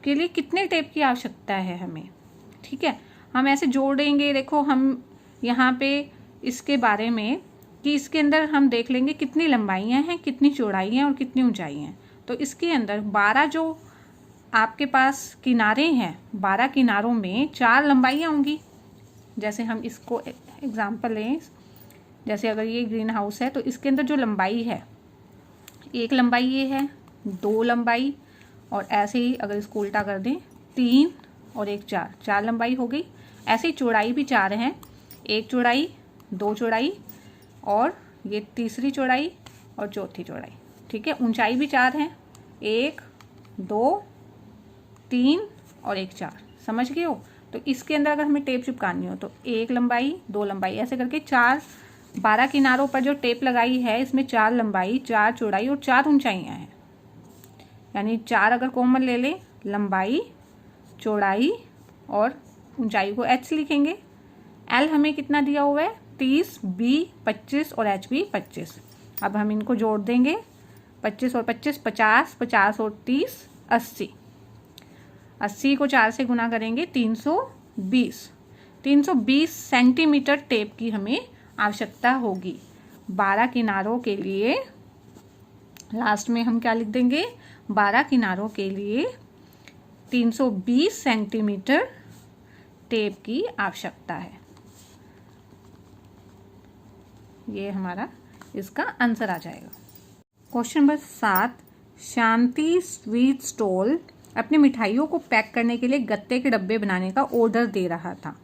के लिए कितने टेप की आवश्यकता है हमें। ठीक है, हम ऐसे जोड़ेंगे। देखो हम यहाँ पे इसके बारे में कि इसके अंदर हम देख लेंगे कितनी लंबाइयाँ हैं, कितनी चौड़ाई हैं और कितनी ऊंचाई हैं। तो इसके अंदर 12 जो आपके पास किनारे हैं, 12 किनारों में 4 लंबाइयाँ होंगी जैसे हम इसको एग्जांपल लें, जैसे अगर ये ग्रीन हाउस है तो इसके अंदर जो लंबाई है, एक लंबाई ये है, दो लंबाई, और ऐसे ही अगर इसको उल्टा कर दें 3 और एक 4, 4 लंबाई हो गई। ऐसे ही चौड़ाई भी 4 हैं, एक चौड़ाई, दो चौड़ाई, और ये तीसरी चौड़ाई और चौथी चौड़ाई। ठीक है, ऊंचाई भी 4 हैं, 1 2 3 और एक 4। समझ गए हो? तो इसके अंदर अगर हमें टेप चिपकानी हो तो एक लंबाई, दो लंबाई, ऐसे करके 4, 12 किनारों पर जो टेप लगाई है इसमें 4 लंबाई, 4 चौड़ाई और 4 ऊंचाइयां हैं। यानी 4 अगर कॉमन ले लें, लंबाई, चौड़ाई और ऊंचाई को h लिखेंगे। l हमें कितना दिया हुआ है, 30, b 25 और h भी 25। अब हम इनको जोड़ देंगे, 25 और 25 50, 50 और 30 80। 80 को 4 से गुना करेंगे 320। 320 सेंटीमीटर टेप की हमें आवश्यकता होगी 12 किनारों के लिए। लास्ट में हम क्या लिख देंगे, 12 किनारों के लिए 320 सेंटीमीटर टेप की आवश्यकता है। ये हमारा इसका आंसर आ जाएगा। क्वेश्चन नंबर 7, शांति स्वीट स्टॉल अपनी मिठाइयों को पैक करने के लिए गत्ते के डब्बे बनाने का ऑर्डर दे रहा था।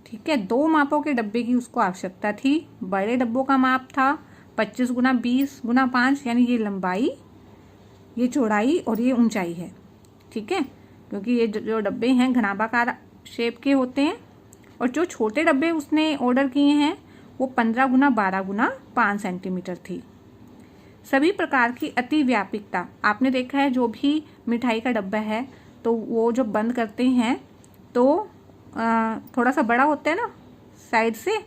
ठीक है, 2 मापों के डब्बे की उसको आवश्यकता थी। बड़े डब्बों का माप था 25 गुना 20 गुना 5, यानी ये लंबाई, ये चौड़ाई और ये ऊंचाई है। ठीक है, क्योंकि ये जो डब्बे हैं घनाभाकार शेप के होते हैं, और जो छोटे डब्बे उसने ऑर्डर किए हैं वो 15 गुना 12 गुना 5 सेंटीमीटर थी। सभी प्रकार की अति व्यापकता, आपने देखा है जो भी मिठाई का डब्बा है तो वो जो बंद करते हैं तो थोड़ा सा बड़ा होता है ना साइड से,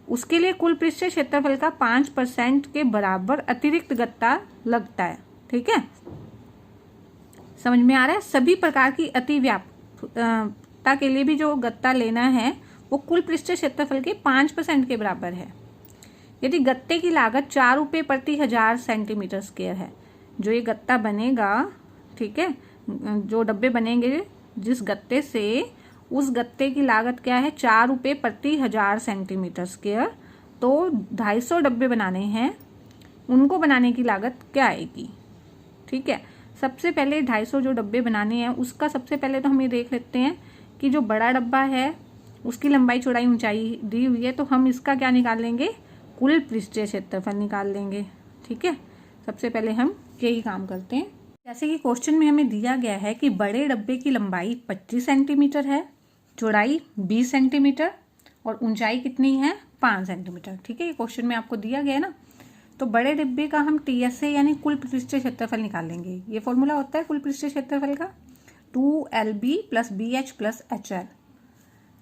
उसके लिए कुल पृष्ठीय क्षेत्रफल का 5% के बराबर अतिरिक्त गत्ता लगता है। ठीक है, समझ में आ रहा है? सभी प्रकार की अति व्यापकता के लिए भी जो गत्ता लेना है वो कुल पृष्ठीय क्षेत्रफल के 5% के बराबर है। यदि गत्ते की लागत 4 रुपये प्रति 1000 सेंटीमीटर स्क्वायर है, जो ये गत्ता बनेगा, ठीक है, जो डब्बे बनेंगे जिस गत्ते से, उस गत्ते की लागत क्या है, 4 रुपये प्रति 1000 सेंटीमीटर स्क्वायर। तो 250 डब्बे बनाने हैं, उनको बनाने की लागत क्या आएगी? ठीक है, सबसे पहले 250 जो डब्बे बनाने हैं उसका सबसे पहले तो हम ये देख लेते हैं कि जो बड़ा डब्बा है उसकी लंबाई चौड़ाई ऊंचाई दी हुई है, तो हम इसका क्या निकाल लेंगे, कुल पृष्ठीय क्षेत्रफल निकाल लेंगे। ठीक है, सबसे पहले हम यही काम करते हैं। जैसे कि क्वेश्चन में हमें दिया गया है कि बड़े डब्बे की लंबाई 25 सेंटीमीटर है, चौड़ाई 20 सेंटीमीटर और ऊंचाई कितनी है, 5 सेंटीमीटर। ठीक है, ये क्वेश्चन में आपको दिया गया है ना। तो बड़े डिब्बे का हम TSA यानी कुल पृष्ठीय क्षेत्रफल निकाल लेंगे। ये फॉर्मूला होता है कुल पृष्ठीय क्षेत्रफल का, 2LB + BH + HL।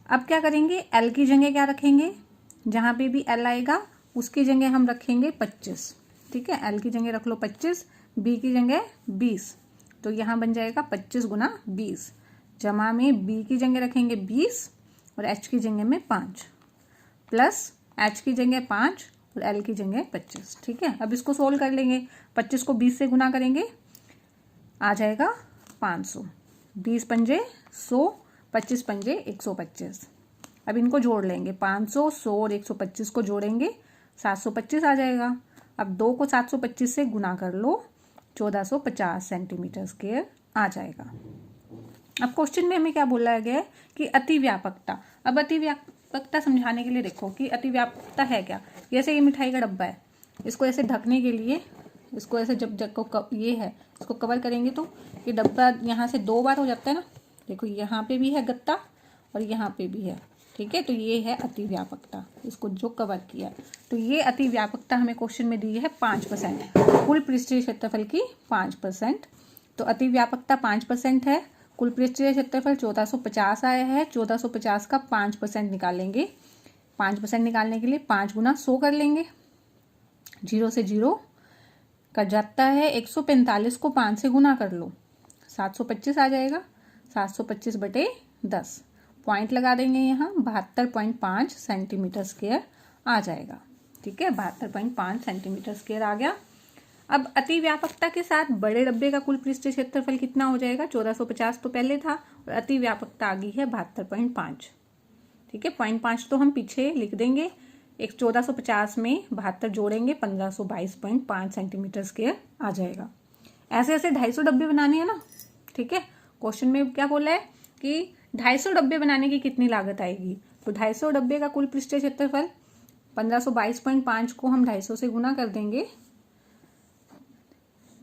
अब क्या करेंगे, L की जगह क्या रखेंगे, जहां पे भी L आएगा उसकी जगह हम रखेंगे 25। ठीक है, L की जगह रख लो 25, B की जगह 20, तो यहाँ बन जाएगा 25 गुना 20, जमा में B की जगह रखेंगे 20 और H की जगह में 5, प्लस H की जगह 5 और L की जगह 25। ठीक है, अब इसको सोल्व कर लेंगे। 25 को 20 से गुना करेंगे, आ जाएगा 500। 20 पंजे 100, 25 पंजे 125। अब इनको जोड़ लेंगे, 500, 100 और 125 को जोड़ेंगे 725 आ जाएगा। अब 2 को 725 से गुना कर लो, 1450 सेंटीमीटर स्क्वायर आ जाएगा। अब क्वेश्चन में हमें क्या बोला गया है कि अति व्यापकता। अब अति व्यापकता समझाने के लिए देखो कि अति व्यापकता है क्या। जैसे ये मिठाई का डब्बा है, इसको ऐसे ढकने के लिए, इसको ऐसे जब ये है इसको कवर करेंगे तो ये डब्बा यहाँ से 2 बार हो जाता है ना। देखो यहाँ पे भी है गत्ता और यहाँ पे भी है। ठीक है, तो ये है अति व्यापकता, इसको जो कवर किया। तो ये अति व्यापकता हमें क्वेश्चन में दी है 5%, कुल पृष्ठीय क्षेत्रफल की 5%। तो अति व्यापकता 5% है, कुल पृष्ठीय क्षेत्रफल 1450 आया है। 1450 का 5% निकालेंगे। 5% निकालने के लिए 5 गुना 100 कर लेंगे, 0 से 0 कट जाता है। 145 को 5 से गुना कर लो, 725 आ जाएगा। 725 बटे 10, पॉइंट लगा देंगे यहाँ, 72.5 सेंटीमीटर स्क्वायर आ जाएगा। ठीक है, 72.5 सेंटीमीटर स्क्वायर आ गया। अब अति व्यापकता के साथ बड़े डब्बे का कुल पृष्ठीय क्षेत्रफल कितना हो जाएगा, 1450 तो पहले था और अति व्यापकता आ गई है 72.5। ठीक है, 0.5 तो हम पीछे लिख देंगे। 1450 में 72 जोड़ेंगे 1522.5 सेंटीमीटर स्क्वायर आ जाएगा। ऐसे ऐसे 250 डब्बे बनाने हैं ना, ठीक है। क्वेश्चन में क्या बोला है कि 250 डब्बे बनाने की कितनी लागत आएगी, तो 250 डब्बे का कुल पृष्ठीय क्षेत्रफल 1522.5 को हम 250 से गुना कर देंगे।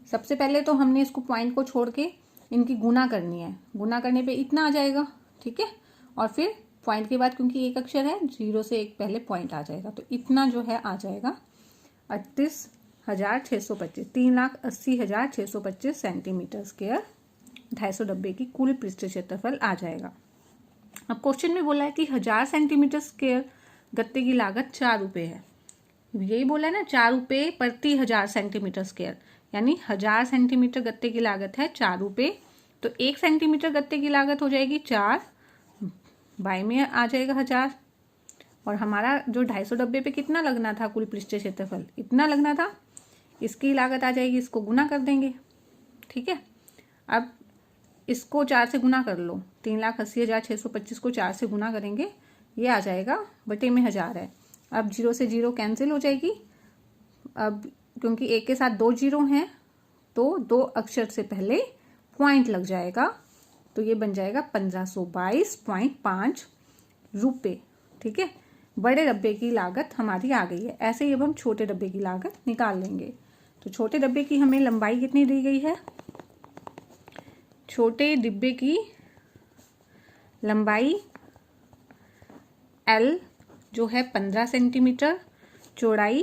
सबसे पहले तो हमने इसको पॉइंट को छोड़ के इनकी गुना करनी है, गुना करने पे इतना आ जाएगा, ठीक है। और फिर पॉइंट के बाद क्योंकि एक अक्षर है, 0 से एक पहले पॉइंट आ जाएगा, तो इतना जो है आ जाएगा 38,625, 3,80,625 सेंटीमीटर स्क्वायर 250 डब्बे की कुल पृष्ठीय क्षेत्रफल आ जाएगा। अब क्वेश्चन में बोला है कि 1000 सेंटीमीटर स्क्वायर गत्ते की लागत 4 रुपये है। यही बोला है ना, 4 रुपये प्रति 1000 सेंटीमीटर स्क्वायर, यानी 1000 सेंटीमीटर गत्ते की लागत है 4 रुपये। तो 1 सेंटीमीटर गत्ते की लागत हो जाएगी 4, बाई में आ जाएगा 1000। और हमारा जो 250 डब्बे पे कितना लगना था कुल पृष्ठीय क्षेत्रफल, इतना लगना था, इसकी लागत आ जाएगी, इसको गुना कर देंगे, ठीक है। अब इसको 4 से गुना कर लो, 3,80,625 को 4 से गुना करेंगे, ये आ जाएगा बटे में 1000 है। अब 0 से 0 कैंसिल हो जाएगी। अब क्योंकि एक के साथ 2 जीरो हैं तो 2 अक्षर से पहले पॉइंट लग जाएगा, तो ये बन जाएगा 1522.5 रुपये, ठीक है। बड़े डब्बे की लागत हमारी आ गई है। ऐसे ही अब हम छोटे डब्बे की लागत निकाल लेंगे। तो छोटे डब्बे की हमें लंबाई कितनी दी गई है, छोटे डिब्बे की लंबाई L जो है 15 सेंटीमीटर, चौड़ाई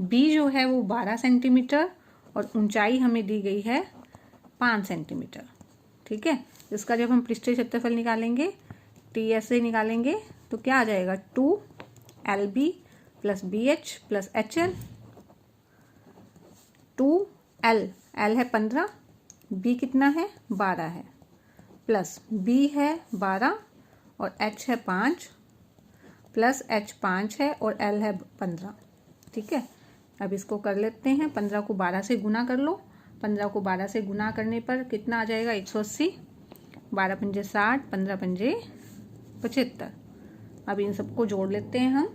B जो है वो 12 सेंटीमीटर और ऊंचाई हमें दी गई है 5 सेंटीमीटर, ठीक है। इसका जब हम पृष्ठीय क्षेत्रफल निकालेंगे, TS से निकालेंगे, तो क्या आ जाएगा 2LB plus BH plus HL, 2L, L है 15, B कितना है 12 है, प्लस B है 12 और H है 5, प्लस H 5 है और L है 15, ठीक है। अब इसको कर लेते हैं, 15 को 12 से गुना कर लो, 15 को 12 से गुना करने पर कितना आ जाएगा 180, 12 पंजे 60, 15 पंजे 75। अब इन सबको जोड़ लेते हैं हम,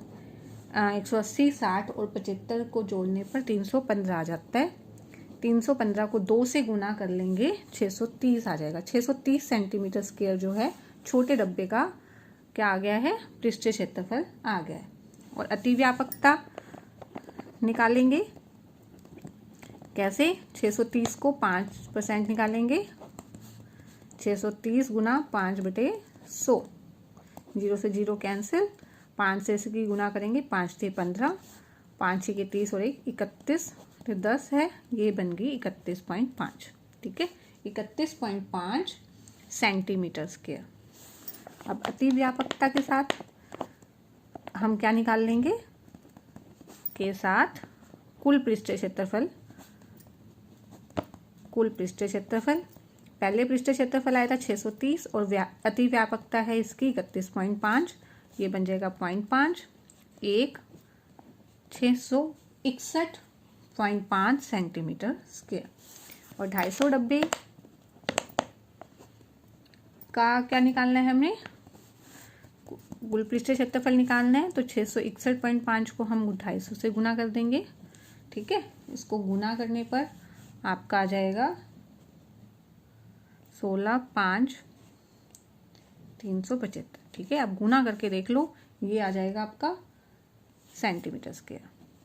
180, 60 और 75 को जोड़ने पर 315 आ जाता है। 315 को 2 से गुना कर लेंगे, 630 आ जाएगा। 630 सेंटीमीटर स्क्वायर जो है छोटे डब्बे का क्या आ गया है, पृष्ठीय क्षेत्रफल आ गया है। और अतिव्यापकता निकालेंगे कैसे, 630 को 5% निकालेंगे, 630 गुना 5/100, 0 से 0 कैंसिल, 5 से इसकी गुना करेंगे, 5 से 15, 5 के 30 और 1 31, तो 10 है, ये बन गई 31.5, ठीक है, 31.5 सेंटीमीटर स्क्वायर। अब अतिव्यापकता के साथ हम क्या निकाल लेंगे, के साथ कुल पृष्ठीय क्षेत्रफल, कुल पृष्ठीय क्षेत्रफल, पहले पृष्ठीय क्षेत्रफल आया था 630 और अतिव्यापकता है इसकी 31.5, ये बन जाएगा 0.5, 1 661.5 सेंटीमीटर स्क्वायर। और 250 डब्बे का क्या निकालना है, हमने कुल पृष्ठीय क्षेत्रफल निकालना है, तो 661.5 को हम 250 से गुना कर देंगे, ठीक है। इसको गुना करने पर आपका आ जाएगा 16,5,375, ठीक है। अब गुना करके देख लो, ये आ जाएगा आपका सेंटीमीटर स्क्वायर,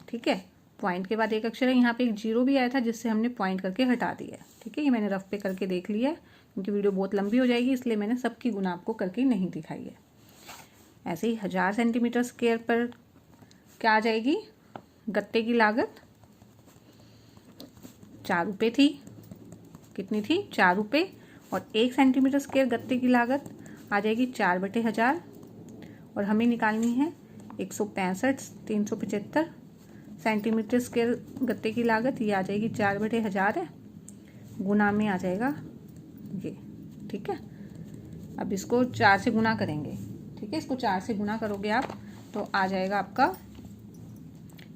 ठीक है। पॉइंट के बाद एक अक्षर है, यहाँ पे एक 0 भी आया था जिससे हमने पॉइंट करके हटा दिया है, ठीक है। ये मैंने रफ पे करके देख लिया है, क्योंकि वीडियो बहुत लंबी हो जाएगी इसलिए मैंने सबकी गुना आपको करके नहीं दिखाई है। ऐसे ही 1000 सेंटीमीटर स्क्वायर पर क्या आ जाएगी, गत्ते की लागत 4 रुपये थी, कितनी थी 4 रुपये, और 1 सेंटीमीटर स्क्वायर गत्ते की लागत आ जाएगी 4/1000, और हमें निकालनी है 165,375 सेंटीमीटर स्क्वायर गत्ते की लागत, ये आ जाएगी 4/1000 है, गुना में आ जाएगा ये, ठीक है। अब इसको 4 से गुना करेंगे, ठीक है, इसको 4 से गुना करोगे आप तो आ जाएगा आपका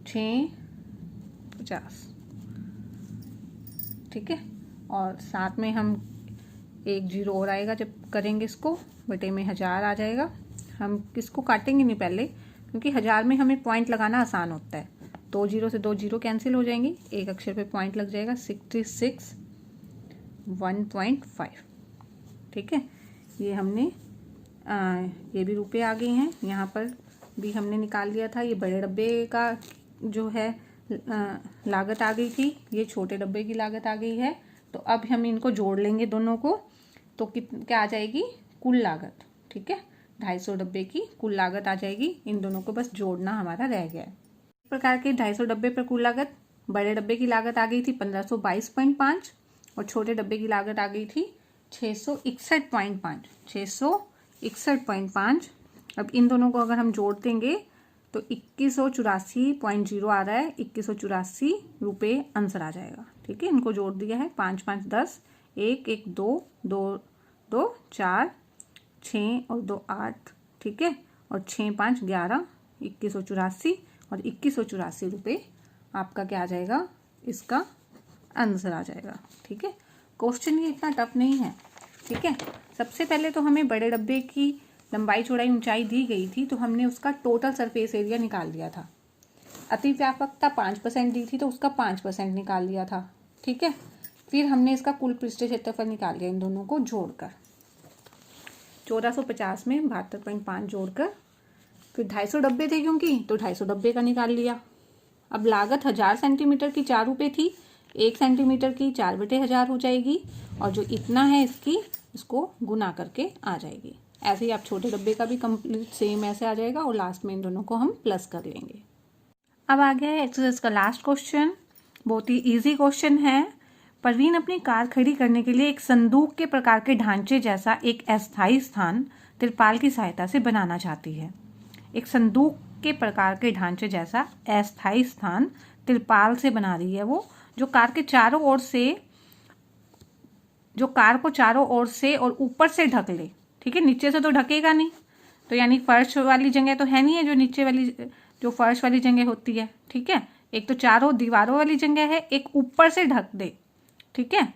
650, ठीक है। और साथ में हम एक 0 और आएगा जब करेंगे इसको, बटे में 1000 आ जाएगा, हम किसको काटेंगे नहीं पहले, क्योंकि 1000 में हमें पॉइंट लगाना आसान होता है। 2 जीरो से 2 जीरो कैंसिल हो जाएंगी, एक अक्षर पे पॉइंट लग जाएगा। 66 1.5। ठीक है, ये हमने ये भी रुपए आ गए हैं, यहाँ पर भी हमने निकाल लिया था। ये बड़े डब्बे का जो है लागत आ गई थी, ये छोटे डब्बे की लागत आ गई है। तो अब हम इनको जोड़ लेंगे दोनों को, तो क्या आ जाएगी कुल लागत। ठीक है, 250 डब्बे की कुल लागत आ जाएगी। इन दोनों को बस जोड़ना हमारा रह गया है। इस प्रकार के 250 डब्बे पर कुल लागत, बड़े डब्बे की लागत आ गई थी 1522.5 और छोटे डब्बे की लागत आ गई थी 661.5। 661.5। अब इन दोनों को अगर हम जोड़ देंगे तो 2184.0 आ रहा है। 2184 रुपये आंसर आ जाएगा। ठीक है, इनको जोड़ दिया है। 5 5 10, 1 1 2 2 2 4 6 और 2 8। ठीक है, और 6 5 11, 2184 और 2184 रुपये आपका क्या आ जाएगा, इसका आंसर आ जाएगा। ठीक है, क्वेश्चन ये इतना टफ नहीं है। ठीक है, सबसे पहले तो हमें बड़े डब्बे की लंबाई चौड़ाई ऊंचाई दी गई थी, तो हमने उसका टोटल सरफेस एरिया निकाल लिया था। अति व्यापकता 5% दी थी, तो उसका 5% निकाल लिया था। ठीक है, फिर हमने इसका कुल पृष्ठीय क्षेत्रफल निकाल लिया इन दोनों को जोड़कर। 1450 में 72.5 जोड़कर, फिर 250 डब्बे थे क्योंकि, तो 250 डब्बे का निकाल लिया। अब लागत 1000 सेंटीमीटर की 4 रुपये थी, 1 सेंटीमीटर की 4/1000 हो जाएगी, और जो इतना है इसको गुना करके आ जाएगी। ऐसे ही आप छोटे डब्बे का भी कंप्लीट सेम ऐसे आ जाएगा, और लास्ट में इन दोनों को हम प्लस कर लेंगे। अब आ गया है एक्सरसाइज का लास्ट क्वेश्चन। बहुत ही इजी क्वेश्चन है। परवीन अपनी कार खड़ी करने के लिए एक संदूक के प्रकार के ढांचे जैसा एक अस्थायी स्थान तिरपाल की सहायता से बनाना चाहती है। एक संदूक के प्रकार के ढांचे जैसा अस्थायी स्थान तिरपाल से बना रही है वो, जो कार को चारों ओर से और ऊपर से ढक ले। ठीक है, नीचे से तो ढकेगा नहीं, तो यानी फर्श वाली जगह तो है नहीं है, जो नीचे वाली जो फर्श वाली जगह होती है। ठीक है, एक तो चारों दीवारों वाली जगह है, एक ऊपर से ढक दे। ठीक है,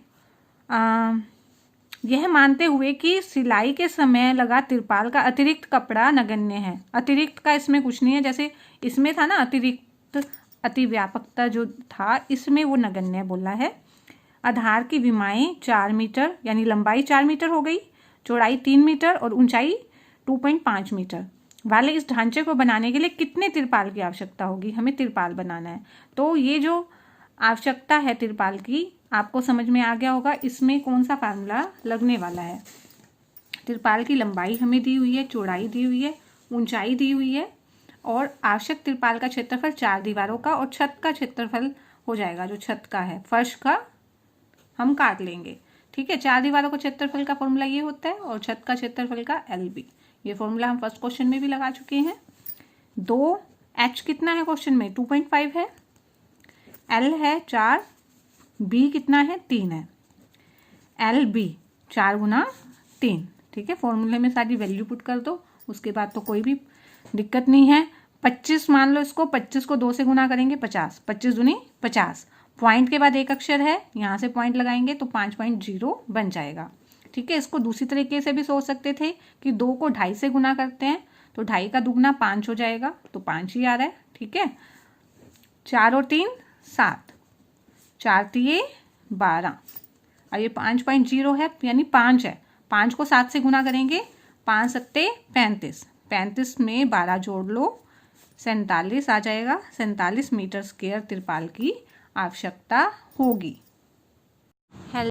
यह मानते हुए कि सिलाई के समय लगा तिरपाल का अतिरिक्त कपड़ा नगण्य है। अतिरिक्त का इसमें कुछ नहीं है, जैसे इसमें था ना अतिरिक्त, अतिव्यापकता जो था, इसमें वो नगण्य बोला है। आधार की विमाएं 4 मीटर, यानी लंबाई 4 मीटर हो गई, चौड़ाई 3 मीटर और ऊंचाई 2.5 मीटर वाले इस ढांचे को बनाने के लिए कितने तिरपाल की आवश्यकता होगी। हमें तिरपाल बनाना है, तो ये जो आवश्यकता है तिरपाल की, आपको समझ में आ गया होगा इसमें कौन सा फार्मूला लगने वाला है। तिरपाल की लंबाई हमें दी हुई है, चौड़ाई दी हुई है, ऊंचाई दी हुई है, और आवश्यक तिरपाल का क्षेत्रफल 4 दीवारों का और छत का क्षेत्रफल हो जाएगा, जो छत का है, फर्श का हम काट लेंगे। ठीक है, 4 दीवारों का क्षेत्रफल का फॉर्मूला ये होता है, और छत का क्षेत्रफल का LB। ये फॉर्मूला हम फर्स्ट क्वेश्चन में भी लगा चुके हैं। 2H कितना है क्वेश्चन में, 2.5 है, L है 4, B कितना है 3 है, LB 4 गुना 3। ठीक है, फॉर्मूले में सारी वैल्यू पुट कर दो, उसके बाद तो कोई भी दिक्कत नहीं है। 25 मान लो इसको, 25 को 2 से गुना करेंगे 50, 25 दूनी 50। पॉइंट के बाद एक अक्षर है, यहाँ से पॉइंट लगाएंगे तो 5.0 बन जाएगा। ठीक है, इसको दूसरी तरीके से भी सोच सकते थे कि 2 को 2.5 से गुना करते हैं तो 2.5 का दुगना 5 हो जाएगा, तो 5 ही आ रहा है। ठीक है, 4 और 3 7, 4 3 12, और ये 5.0 है यानी 5 है। 5 को 7 से गुना करेंगे, 5 7 35, 35 में 12 जोड़ लो, 47 आ जाएगा। 47 मीटर स्क्वायर तिरपाल की आवश्यकता होगी।